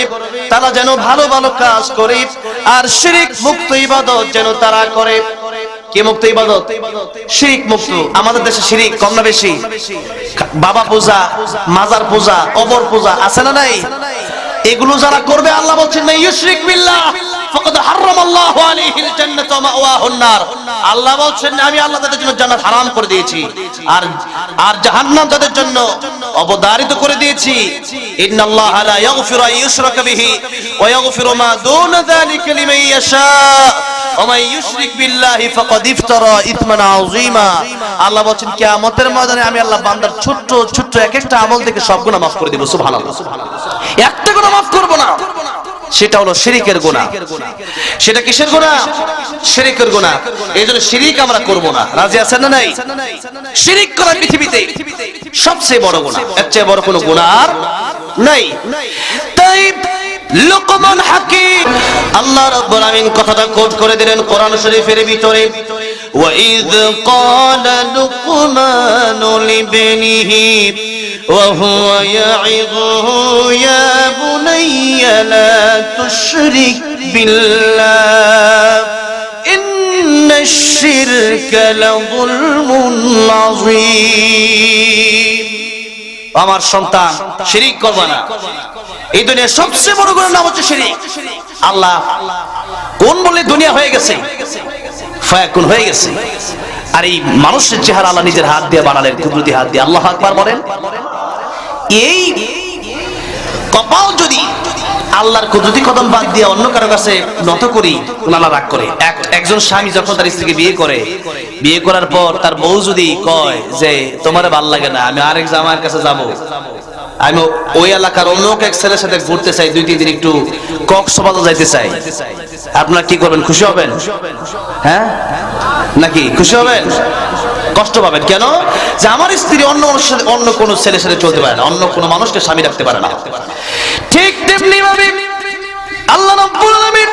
তারা যেন ভালো ভালো কাজ করে আর শিরক মুক্ত ইবাদত যেন তারা করে। কি মুক্ত ইবাদত? শিরক মুক্ত। আমাদের দেশে শিরক কম না বেশি? বাবা পূজা, মাজার পূজা, কবর পূজা আছে না নাই? এগুলো যারা করবে আল্লাহ বলছেন না ইউশরিক বিল্লাহ ফাকাদ হারামাল্লাহু আলাইহিল জান্নাত ওয়া মাওয়াহুন নার। আল্লাহ বলছেন আমি আল্লাহ তাদের জন্য জান্নাত হারাম করে দিয়েছি আর আর জাহান্নাম তাদের জন্য অবধারিত করে দিয়েছি। ইন্নাল্লাহা লা ইয়াগফিরু আন ইউশরাকা বিহি ওয়া ইয়াগফিরু মা দুনা যালিকা লিমান ইয়াশা ওয়া মান ইউশরিক বিল্লাহি ফাকাদ ইফতারা ইসমান আযীমা। আল্লাহ বলছেন কিয়ামতের ময়দানে আমি আল্লাহ বান্দার ছোট ছোট এক একটা আমল থেকে সব গুনাহ maaf করে দেব। সুবহানাল্লাহ। একটা গুনাহ maaf করব না, সেটা হলো শিরকের গুনাহ। সেটা কিসের গুনাহ? শিরকের গুনাহ। এইজন্য শিরক আমরা করব না। রাজি আছেন না নাই? শিরক করা পৃথিবীতে সবচেয়ে বড় গুনাহ, এর চেয়ে বড় কোনো গুনাহ আর নাই। তাই লুকমান হাকিম আল্লাহ রাব্বুল আমিন কথাটা কোট করে দিলেন কোরআন শরীফের ভিতরে, ওয়াইদ ক্বালা লুকমানু লিবনিহি وهو يعظه يا بني لا تشرك بالله إن الشرك لظلم عظيم। আমার সন্তান শিরক করবে না। এই দুনিয়ার সবচেয়ে বড় গুনাহ নাম হচ্ছে শিরক। আল্লাহ কোন বলে দুনিয়া হয়ে গেছে, ফায়াকুন হয়ে গেছে। আর এই মানুষের চেহারা আল্লাহ নিজের হাত দিয়ে বানালেন, কুদরতি হাত দিয়ে। আল্লাহু আকবার বলেন। এই কপাল যদি আল্লাহর কুদরতি কদম বাদ দিয়ে অন্য কারো কাছে নত করি, আল্লাহ রাগ করে। একজন স্বামী যখন তার স্ত্রীকে বিয়ে করে, বিয়ে করার পর তার বউ যদি কয় যে তোমার ভালো লাগে না, আমি আরেক জামাইয়ের কাছে যাব, আমি ওই এলাকার অন্য এক ছেলের সাথে ঘুরতে চাই, 2-3 দিন একটু কক্সবাজার যাইতে চাই, আপনারা কি করবেন? খুশি হবেন? হ্যাঁ নাকি খুশি হবেন? কষ্ট পাবেন কেন? যে আমার স্ত্রী অন্য কোন ছেলের সাথে চলতে পারে না, অন্য কোন মানুষকে স্বামী রাখতে পারে না। ঠিক তেমনি ভাবে আল্লাহ রাব্বুল আলামিন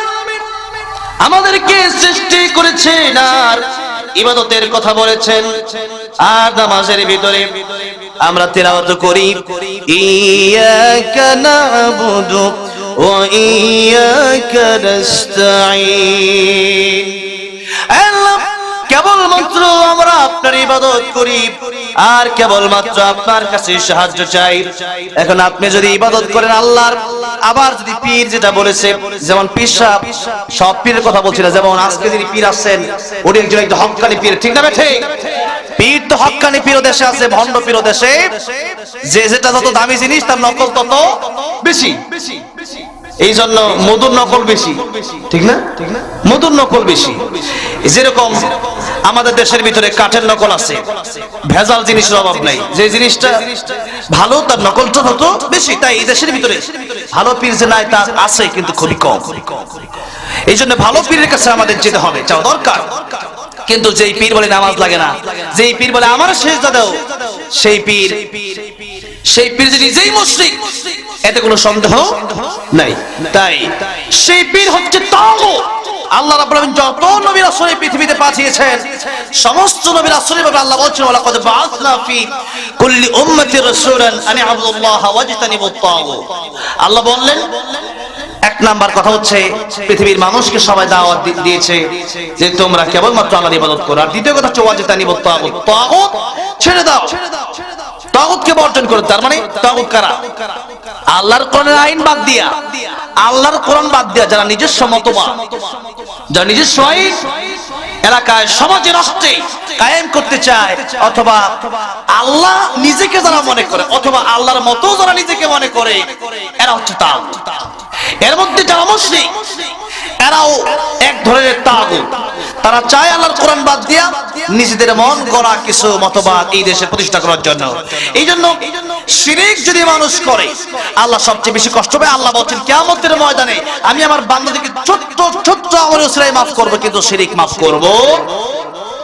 আমাদেরকে সৃষ্টি করেছেন আর ইবাদতের কথা বলেছেন। আর নামাজের ভিতরে আমরা তিলাওয়াত করি ইয়াকা না'বুদু ওয়া ইয়াকা নাস্তাঈন। আল্লাহ কেবলমাত্র আমরা আপনার ইবাদত করি আর কেবলমাত্র আপনার কাছে সাহায্য চাই। এখন আপনি যদি ইবাদত করেন আল্লাহর, আবার যদি পীর যেটা বলেছে, যেমন পীর সাহেব, সব পীরের কথা বলছি না, যেমন আজকে যিনি পীর আছেন উনি একজন একটা হক্কানি পীর, ঠিক না ঠিক? পীর তো হক্কানি পীর দেশে আছে, ভণ্ড পীর দেশে, যে যেটা যত দামি জিনিস তার নকল তত বেশি। এই জন্য মধুর নকল বেশি, ঠিক না? মধুর নকল বেশি। যেরকম আমাদের দেশের ভিতরে কাঠের নকল আছে, ভেজাল জিনিসের অভাব নাই, যে জিনিসটা ভালো তার নকলটা তত বেশি। তাই এই দেশের ভিতরে ভালো পীর যে নাই তা আছে, কিন্তু খুবই কম। এই জন্য ভালো পীরের কাছে আমাদের যেতে হবে, চাওয়া দরকার। কিন্তু যেই পীর বলে নামাজ লাগে না, যেই পীর বলে আমার সেজদা দাও, সেই পীর যে নিজেই মুশরিক, এতে কোনো সন্দেহ নাই। তাই সেই পীর হচ্ছে তাগুত। আল্লাহ রাব্বুল আলামিন যত নবী রাসূল পৃথিবীতে পাঠিয়েছেন, সমস্ত নবী রাসূলের ব্যাপারে আল্লাহ বলছেন ওয়ালাকাদ বাআসনা ফি কুল্লি উম্মতি রাসূলান আন ইবুদুল্লাহ ওয়াজতানিবুত তাগুত। আল্লাহ বললেন, এক নাম্বার কথা হচ্ছে পৃথিবীর মানুষকে সবাই দাওয়াত দিয়েছে যে তোমরা কেবলমাত্র আল্লাহর ইবাদত করো। আর দ্বিতীয় কথা হচ্ছে ওয়াজতানিবুত তাগুত, তাগুত ছেড়ে দাও, তাগুতকে বর্জন করো। তার মানে তাগুত কারা? আল্লাহর কোরআনের আইন বাদ দিয়া, আল্লাহর কোরআন বাদ দিয়া যারা নিজস্ব মতবাদ, যারা নিজস্ব আইন এলাকায় সমাজে রাষ্ট্রে কায়েম করতে চায়, অথবা আল্লাহ নিজেকে যারা মনে করে, অথবা আল্লাহর মতো যারা নিজেকে মনে করে, এরা হচ্ছে তাগুত। এর মধ্যে যারা মুশরিক এরাও এক ধরনের তাগুত। তারা চায় আল্লাহর কোরআন বাদ দিয়া নিজেদের মন গড়া কিছু মতবাদ এই দেশে প্রতিষ্ঠা করার জন্য। এই জন্য শিরক যদি মানুষ করে আল্লাহ সবচেয়ে বেশি কষ্ট পায়। আল্লাহ বলছেন কিয়ামতের ময়দানে আমি আমার বান্দাদেরকে ছোট্ট ছোট্ট আমলের উসিলায় মাফ করব, কিন্তু শিরক মাফ করব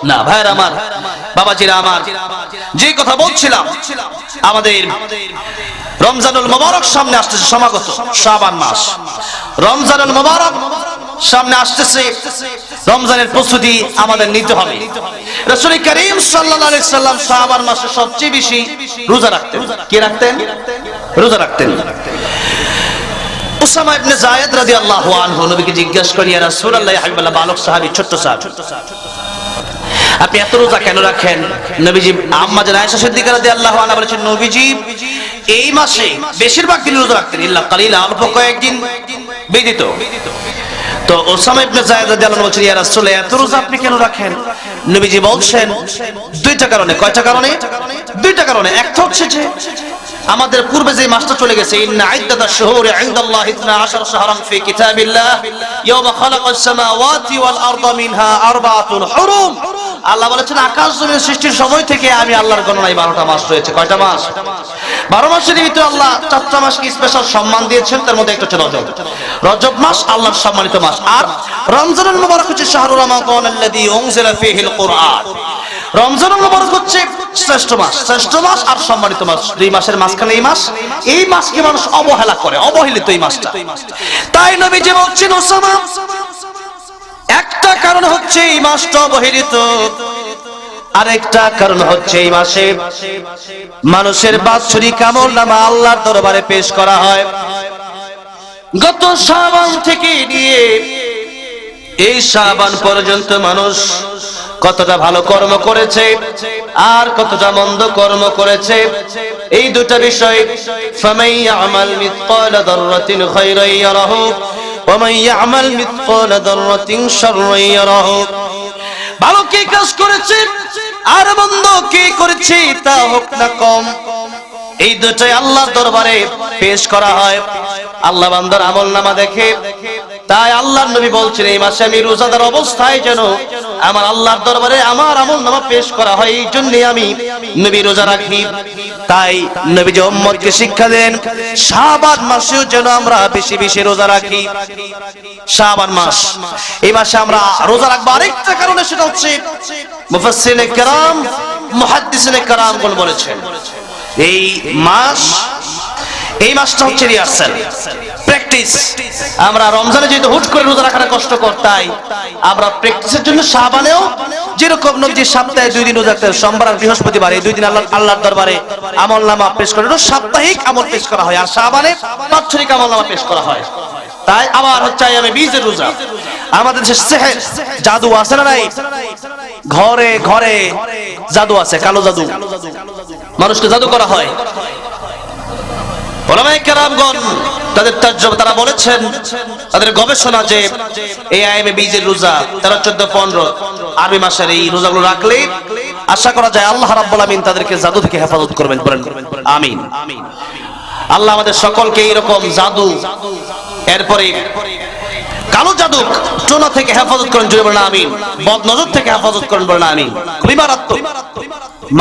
না। ভাইরা আমার, বাবাজিরা আমার, যে কথা বলছিলাম, আমাদের রমজানুল মুবারক সামনে আসতেছে, সমাগত শাবান মাস। রমজানুল মুবারক সামনে আসতেছে, রমজানের প্রস্তুতি আমাদের নিতে হবে। রাসূল করিম সাল্লাল্লাহু আলাইহি সাল্লাম শাবান মাসে সবচেয়ে বেশি রোজা রাখতেন। কি রাখতেন? রোজা রাখতেন। উসামা ইবনে যায়েদ রাদিয়াল্লাহু আনহু নবীকে জিজ্ঞাসা করেন, ইয়া রাসূলুল্লাহ, ইয়া হাবিবাল্লাহ, বালক সাহাবী, ছোট্ট সাহাবী, আপনি এত রোজা কেন রাখেন? নবীজি আম্মা জান আয়েশা সিদ্দিকা রাদিয়াল্লাহু আনহা বলেছেন, নবীজি এই মাসে বেশিরভাগ দিন রোজা রাখতেন, ইল্লা কালিলা, অল্প কয়েকদিন ব্যতীত। তো উসামা ইবনে যায়েদ রাদিয়াল্লাহু আনহু বলছেন, ইয়া রাসূলুল্লাহ, এত রোজা আপনি কেন রাখেন? নবীজি বলছেন দুইটা কারণে। কয়টা কারণে? দুইটা কারণে। একটা হচ্ছে যে আমাদের পূর্বে যে মাসটা চলে গেছে, ইন্না ইদ্দাতাশ শুহুরি ইনদাল্লাহি 12 শাহরান ফি কিতাবিল্লাহ ইয়াওমা খালাকাস সামাওয়াতি ওয়াল আরদা মিনহা আরবাআতুন হুরুম। আল্লাহ বলেছেন আকাশ জমিন সৃষ্টির সময় থেকে আমি আল্লাহর গণনায় 12টা মাস রয়েছে। কয়টা মাস? 12 মাসের ভিতরে আল্লাহ 4টা মাসকে স্পেশাল সম্মান দিয়েছেন। তার মধ্যে একটা হচ্ছে রজব। রজব মাস আল্লাহর সম্মানিত মাস। আর রমজানুল মুবারক হচ্ছে শাহরুর রমাদান আল্লাযী উনজিলা ফীহিল কুরআন। রমজানুল মুবারক হচ্ছে শ্রেষ্ঠ মাস, শ্রেষ্ঠ মাস আর সম্মানিত মাস। দুই মাসের মাঝখানে এই মাসকে মানুষ অবহেলা করে, অবহেলিত এই মাসটা। তাই নবীজি বলছেন, ওসামা, একটা কারণ হচ্ছে এই মাসটা অবহেলিত, আরেকটা কারণ হচ্ছে এই মাসে মানুষের বাৎসরিক আমলনামা আল্লাহর দরবারে পেশ করা হয়। গত শাবান থেকে নিয়ে এই শাবান পর্যন্ত মানুষ কতটা ভালো কর্ম করেছে আর কতটা মন্দ কর্ম করেছে, এই দুটো বিষয়। ফামান ইয়ামাল মিসকালা যাররাতিন খায়রান ইয়ারাহু ওয়া মান ইয়ামাল মিসকালা যাররাতিন শাররান ইয়ারাহু। ভালো কি কাজ করেছে আর মন্দ কি করেছে তা হোক না কম, এই দুটোই আল্লাহর দরবারে পেশ করা হয়। আল্লাহ বান্দার আমলনামা দেখে। তাই আল্লাহর নবী বলছেন, এই মাসে আমি রোজাদার অবস্থায় যেন আমার আল্লাহর দরবারে আমার আমলনামা পেশ করা হয়, এই জন্যই আমি নবী রোজা রাখি। তাই নবী যে উম্মতকে শিক্ষা দেন শাবান মাসেও যেন আমরা বেশি বেশি রোজা রাখি। শাবান মাস, এই মাসে আমরা রোজা রাখবো আরেকটা কারণে, সেটা হচ্ছে মুফাসসিরিনে কেরাম, মুহাদ্দিসিনে কেরাম বলেছেন, এই মাসটা হচ্ছে রিহার্সাল, প্র্যাকটিস। আমরা রমজানে যেহেতু হুট করে রোজা রাখাটা কষ্টকর, তাই আমরা প্র্যাকটিসের জন্য শাবানেও যেরকম নবীজি সপ্তাহে 2 দিন রোজা রাখতেন, সোমবার আর বৃহস্পতিবার, এই 2 দিন আল্লাহর দরবারে আমলনামা পেশ করে, সাপ্তাহিক আমল পেশ করা হয়, আর শাবানে বাৎসরিক আমলনামা পেশ করা হয়। তাই আবার হচ্ছে আইয়ামে বীজের রোজা। আমাদের দেশে সিহর, জাদু আছে না নাই? ঘরে ঘরে জাদু আছে, কালো জাদু, মানুষকে জাদু করা হয়। উলামায়ে কেরামগণ তাদের তাজ্জুব, তারা বলেছেন, তাদের গবেষণা, যে এই আইয়ামে বীজের রোজা 13, 14, 15 আরবি মাসের এই রোজাগুলো রাখলে আশা করা যায় আল্লাহ রাব্বুল আমিন তাদেরকে জাদু থেকে হেফাজত করবেন। বলেন আমিন। আল্লাহ আমাদের সকলকে এইরকম জাদু, এরপরে কালো জাদু, টোনা থেকে হেফাজত করেন। জোরে বলেন আমিন। বদ নজর থেকে হেফাজত করেন। বলেন আমিন। খুবই মারাত্মক।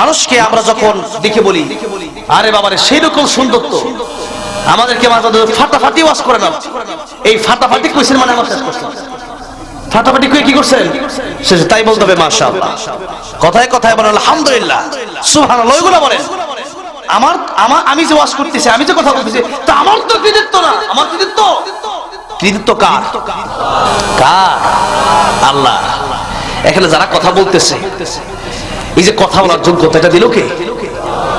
মানুষকে আমরা যখন দেখে বলি, আরে বাবারে সেই রকম সুন্দর, তো আমাদেরকে ফাটাফাটি ওয়াজ করে না, এই ফাটাফাটি কইছেন মানে আমার শেষ করছেন। ফাটাফাটি করে কি করছেন শেষে তাই বলতে হবে মাশাআল্লাহ, কথায় কথায় বলেন আলহামদুলিল্লাহ, সুবহানাল্লাহ, এগুলো বলেন। আমি যে ওয়াজ করতেছি, আমি যে কথা বলতেছি, তা আমার তো কৃতিত্ব না। আমার কৃতিত্ব কার? আল্লাহ। এখানে যারা কথা বলতেছে, এই যে কথা বলার যোগ্যতা এটা দিল কে?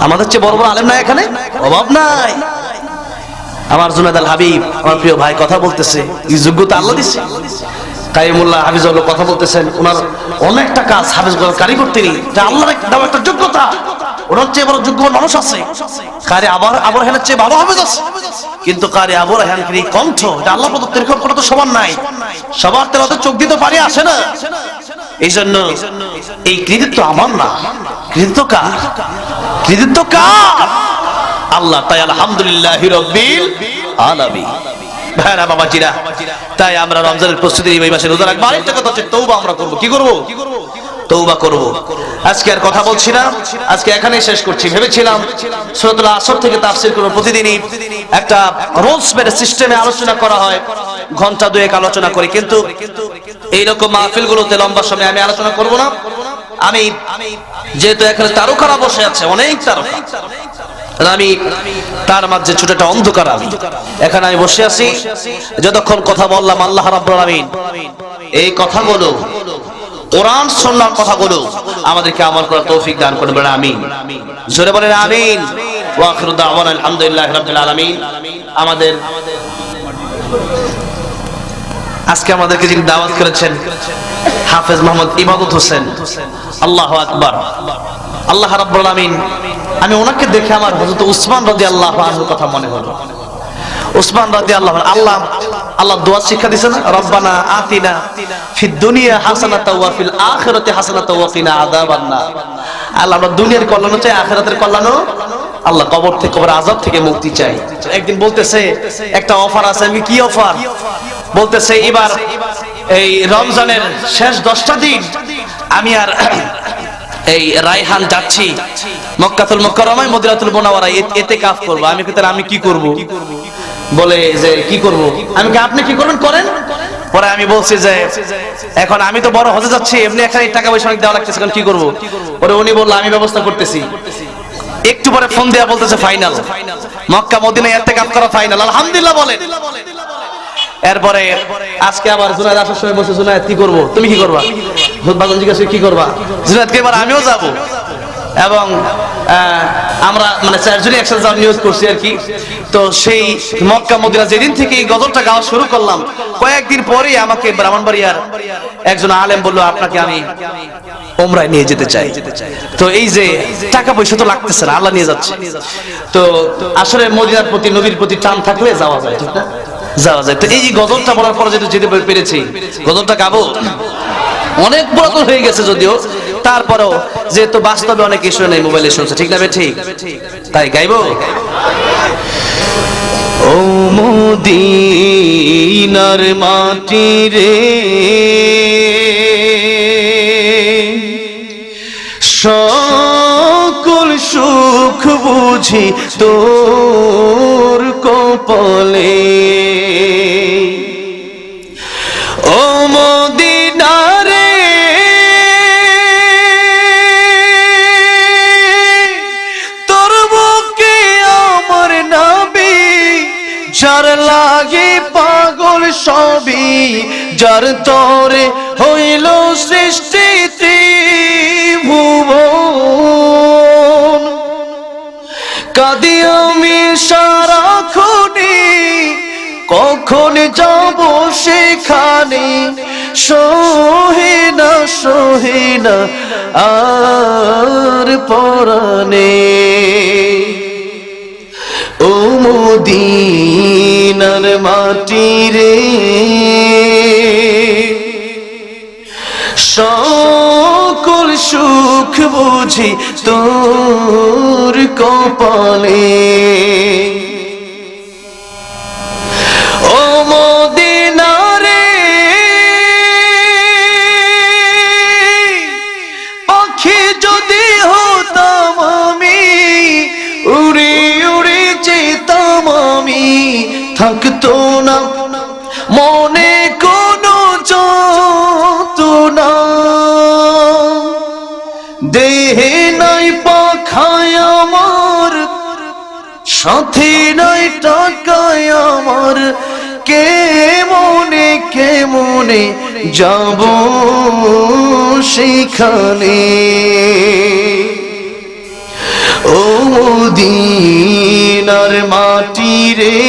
আমাদের চেয়ে বড় বড় আলেম নাই এখানে, অভাব নাই। আমার জুনায়েদ আল হাবিব, আমার প্রিয় ভাই কথা বলতেছে, এই যোগ্যতা আল্লাহ দিচ্ছে। কাইমুল্লাহ হাফিজুল্লাহ কথা বলতেছেন, ওনার অনেকটা কাজ হাফিজুল কারিগর তিনি, এটা আল্লাহর দেওয়া একটা যোগ্যতা। ওনার চেয়ে বড় যোগ্য মানুষ আছে, কারি আবু রায়হানের চেয়ে ভালো হাফিজ আছে, কিন্তু কারি আবু রায়হানের এই কণ্ঠ, এটা আল্লাহ প্রদত্ত, এরকম কোনো তো সমান নাই। সবার তেলাতে চোখ দিতে পারি আসে না। এই জন্য এই কৃতিত্ব আমার না, কৃতিত্ব কার? কৃতিত্ব কার? আল্লাহ। তাই আলহামদুলিল্লাহি রাব্বিল আলামিন। ভাইরা বাবাজিরা, তাই আমরা রমজানের প্রস্তুতি এই মাসে রোজা রাখবো। আরেকটা কথা হচ্ছে তওবা আমরা করব। কি করব? তওবা করব। আজকে আর কথা বলছি না, আজকে এখানেই শেষ করছি। ভেবেছিলাম সূরাতুল আসর থেকে তাফসীর করব, প্রতিদিনই একটা রুলস মেরে সিস্টেমে আলোচনা করা হয়, ঘন্টা দুয়েক আলোচনা করি, কিন্তু এইরকম মাহফিলগুলোতে লম্বা সময় আমি আলোচনা করব না। আমি যেহেতু এখানে তারকারা বসে আছে, অনেক তারকা, আমি তার মাঝে ছোট একটা অন্ধকার, আমি এখানে আমি বসে আছি, যতক্ষণ কথা বললাম আল্লাহ রাব্বুল আলামিন এই কথাগুলো, কোরআন সুন্নাহর কথাগুলো আমাদেরকে আমল করার তৌফিক দান করুন, বলেন আমিন। জোরে বলেন আমিন। ওয়া আখিরু দাওয়ানা আলহামদুলিল্লাহি রাব্বিল আলামিন। আমাদের আজকে আমাদেরকে যিনি দাওয়াত করেছেন হাফেজ মোহাম্মদ ইবাদত হোসেন, আল্লাহু আকবার। আল্লাহ রাব্বুল আলামিন, আমি ওনাকে দেখে আমার হযরত উসমান রাদিয়াল্লাহু আনহুর কথা মনে হলো। উসমান রাদিয়াল্লাহু আনহু, আল্লাহ দোয়া শিক্ষা দিয়েছেন, রব্বানা আতিনা ফিদ দুনিয়া হাসানাতাও ওয়া ফিল আখিরাতি হাসানাতাও ওয়া কিনা আযাবান নার। আল্লাহ, আমরা দুনিয়ার কল্যাণও চাই, আখিরাতের কল্যাণও। আল্লাহ, কবর থেকে, কবর আযাব থেকে মুক্তি চাই। একদিন বলতেছে একটা অফার আছে। আমি কি অফার? বলতেছে এবার এই রমজানের শেষ 10টা দিন আমি আর এই রায়হান যাচ্ছি মক্কাতুল মুকাররমায়, মদিনাতুল মুনাওয়ারায় ইতিকাফ করব। আমি কইতাম আমি কি করব? বলে যে কি করব? আমি কি, আপনি কি করবেন করেন। পরে আমি বলছি যে এখন আমি তো বড় হজে যাচ্ছি, এমনি এখানে টাকা পয়সা অনেক দেওয়া লাগতেছে, এখন কি করব? পরে উনি বলল আমি ব্যবস্থা করতেছি। একটু পরে ফোন দেয়া বলতেছে ফাইনাল, মক্কা মদিনায় ইতিকাফ করা ফাইনাল। আলহামদুলিল্লাহ বলেন। এরপরে আজকে আবার জুনায়েদ আসার সময় বসে, জুনায়েদ কি করব? তুমি কি করবা? বাজান জিজ্ঞাসা কি করবা? জুনায়েদকে এবার আমিও যাব, এবং আমরা মানে 4 জনই একসাথে যাওয়ার নিয়োগ করছি আর কি। তো সেই মক্কা মদিনা যেদিন থেকে এই গজলটা গাওয়া শুরু করলাম, কয়েকদিন পরেই আমাকে ব্রাহ্মণবাড়িয়ার একজন আলেম বলল, আপনাকে আমি উমরায় নিয়ে যেতে চাই। তো এই যে টাকা পয়সা তো লাগতেছে না, আল্লাহ নিয়ে যাচ্ছে। তো আসলে মদিনার প্রতি, নবীর প্রতি টান থাকলে যাওয়া যায়, ঠিক না? যাওয়া যায়। তো এই যে গজলটা বলার পরে যেহেতু যেতে পেরেছি, গজলটা গাবো। অনেক পুরাতন হয়ে গেছে যদিও, তারপরেও যেহেতু বাস্তবে অনেক ইস্যু নেই, মোবাইলে শুনছে, ঠিক না? ঠিক, তাই গাইবো। ও মদিনার মাটি রে, সকল সুখ বুঝি তোর কপালে। ও মদিনা রে, তোর বুকে আমার নবী, যার লাগে পাগল সবই, যার তরে হইল সৃষ্টি ত্রিভুবন। কাঁদি আমি সারাক্ষণে, কখন যাব সেখানে, সহে না আর পরানে। ও মদিনার মাটি রে, সকল সুখ বুঝি তোর কপালে। ও মদিনা রে, পাখি যদি হতাম আমি, উড়ে উড়ে যেতাম আমি, থাকতো না মনে কোনো জন। দেহে নাই পাখায় আমার, সাথে নাই টাকায় আমার, কেমনে কেমনে যাব সেখানে। ও মদিনার মাটি রে,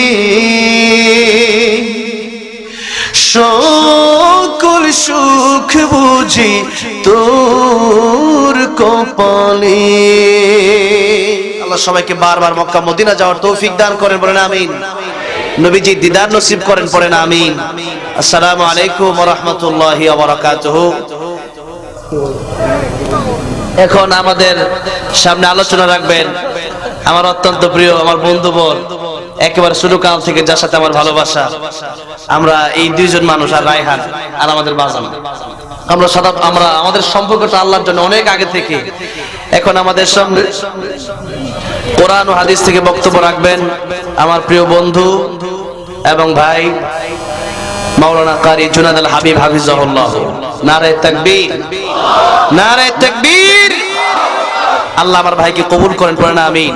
সকল সুখ বুঝি তোর কপালে। আল্লাহ সবাইকে বারবার মক্কা মদিনা যাওয়ার তৌফিক দান করেন, বলেন আমিন। নবীজি দিদার নসিব করেন, পড়েন আমিন। আসসালামু আলাইকুম ওয়া রাহমাতুল্লাহি ওয়া বারাকাতুহু। এখন আমাদের সামনে আলোচনা রাখবেন আমার অত্যন্ত প্রিয় আমার বন্ধুবর, একেবারে শুরু কাল থেকে যার সাথে আমার ভালোবাসা। আমরা এই দুইজন মানুষ, আর রায়হান আর আমাদের বাজান, আমরা আমাদের সম্পর্কটা আল্লাহর জন্য অনেক আগে থেকে। এখন আমাদের সামনে কোরআন ও হাদিস থেকে বক্তব্য রাখবেন আমার প্রিয় বন্ধু এবং ভাই মাওলানা কারি জুনাদ আল হাবিব হাফিজাহুল্লাহ। নারে তাকবীর, নারে তাকবীর। আল্লাহ আমার ভাইকে কবুল করেন, পড়েন আমিন।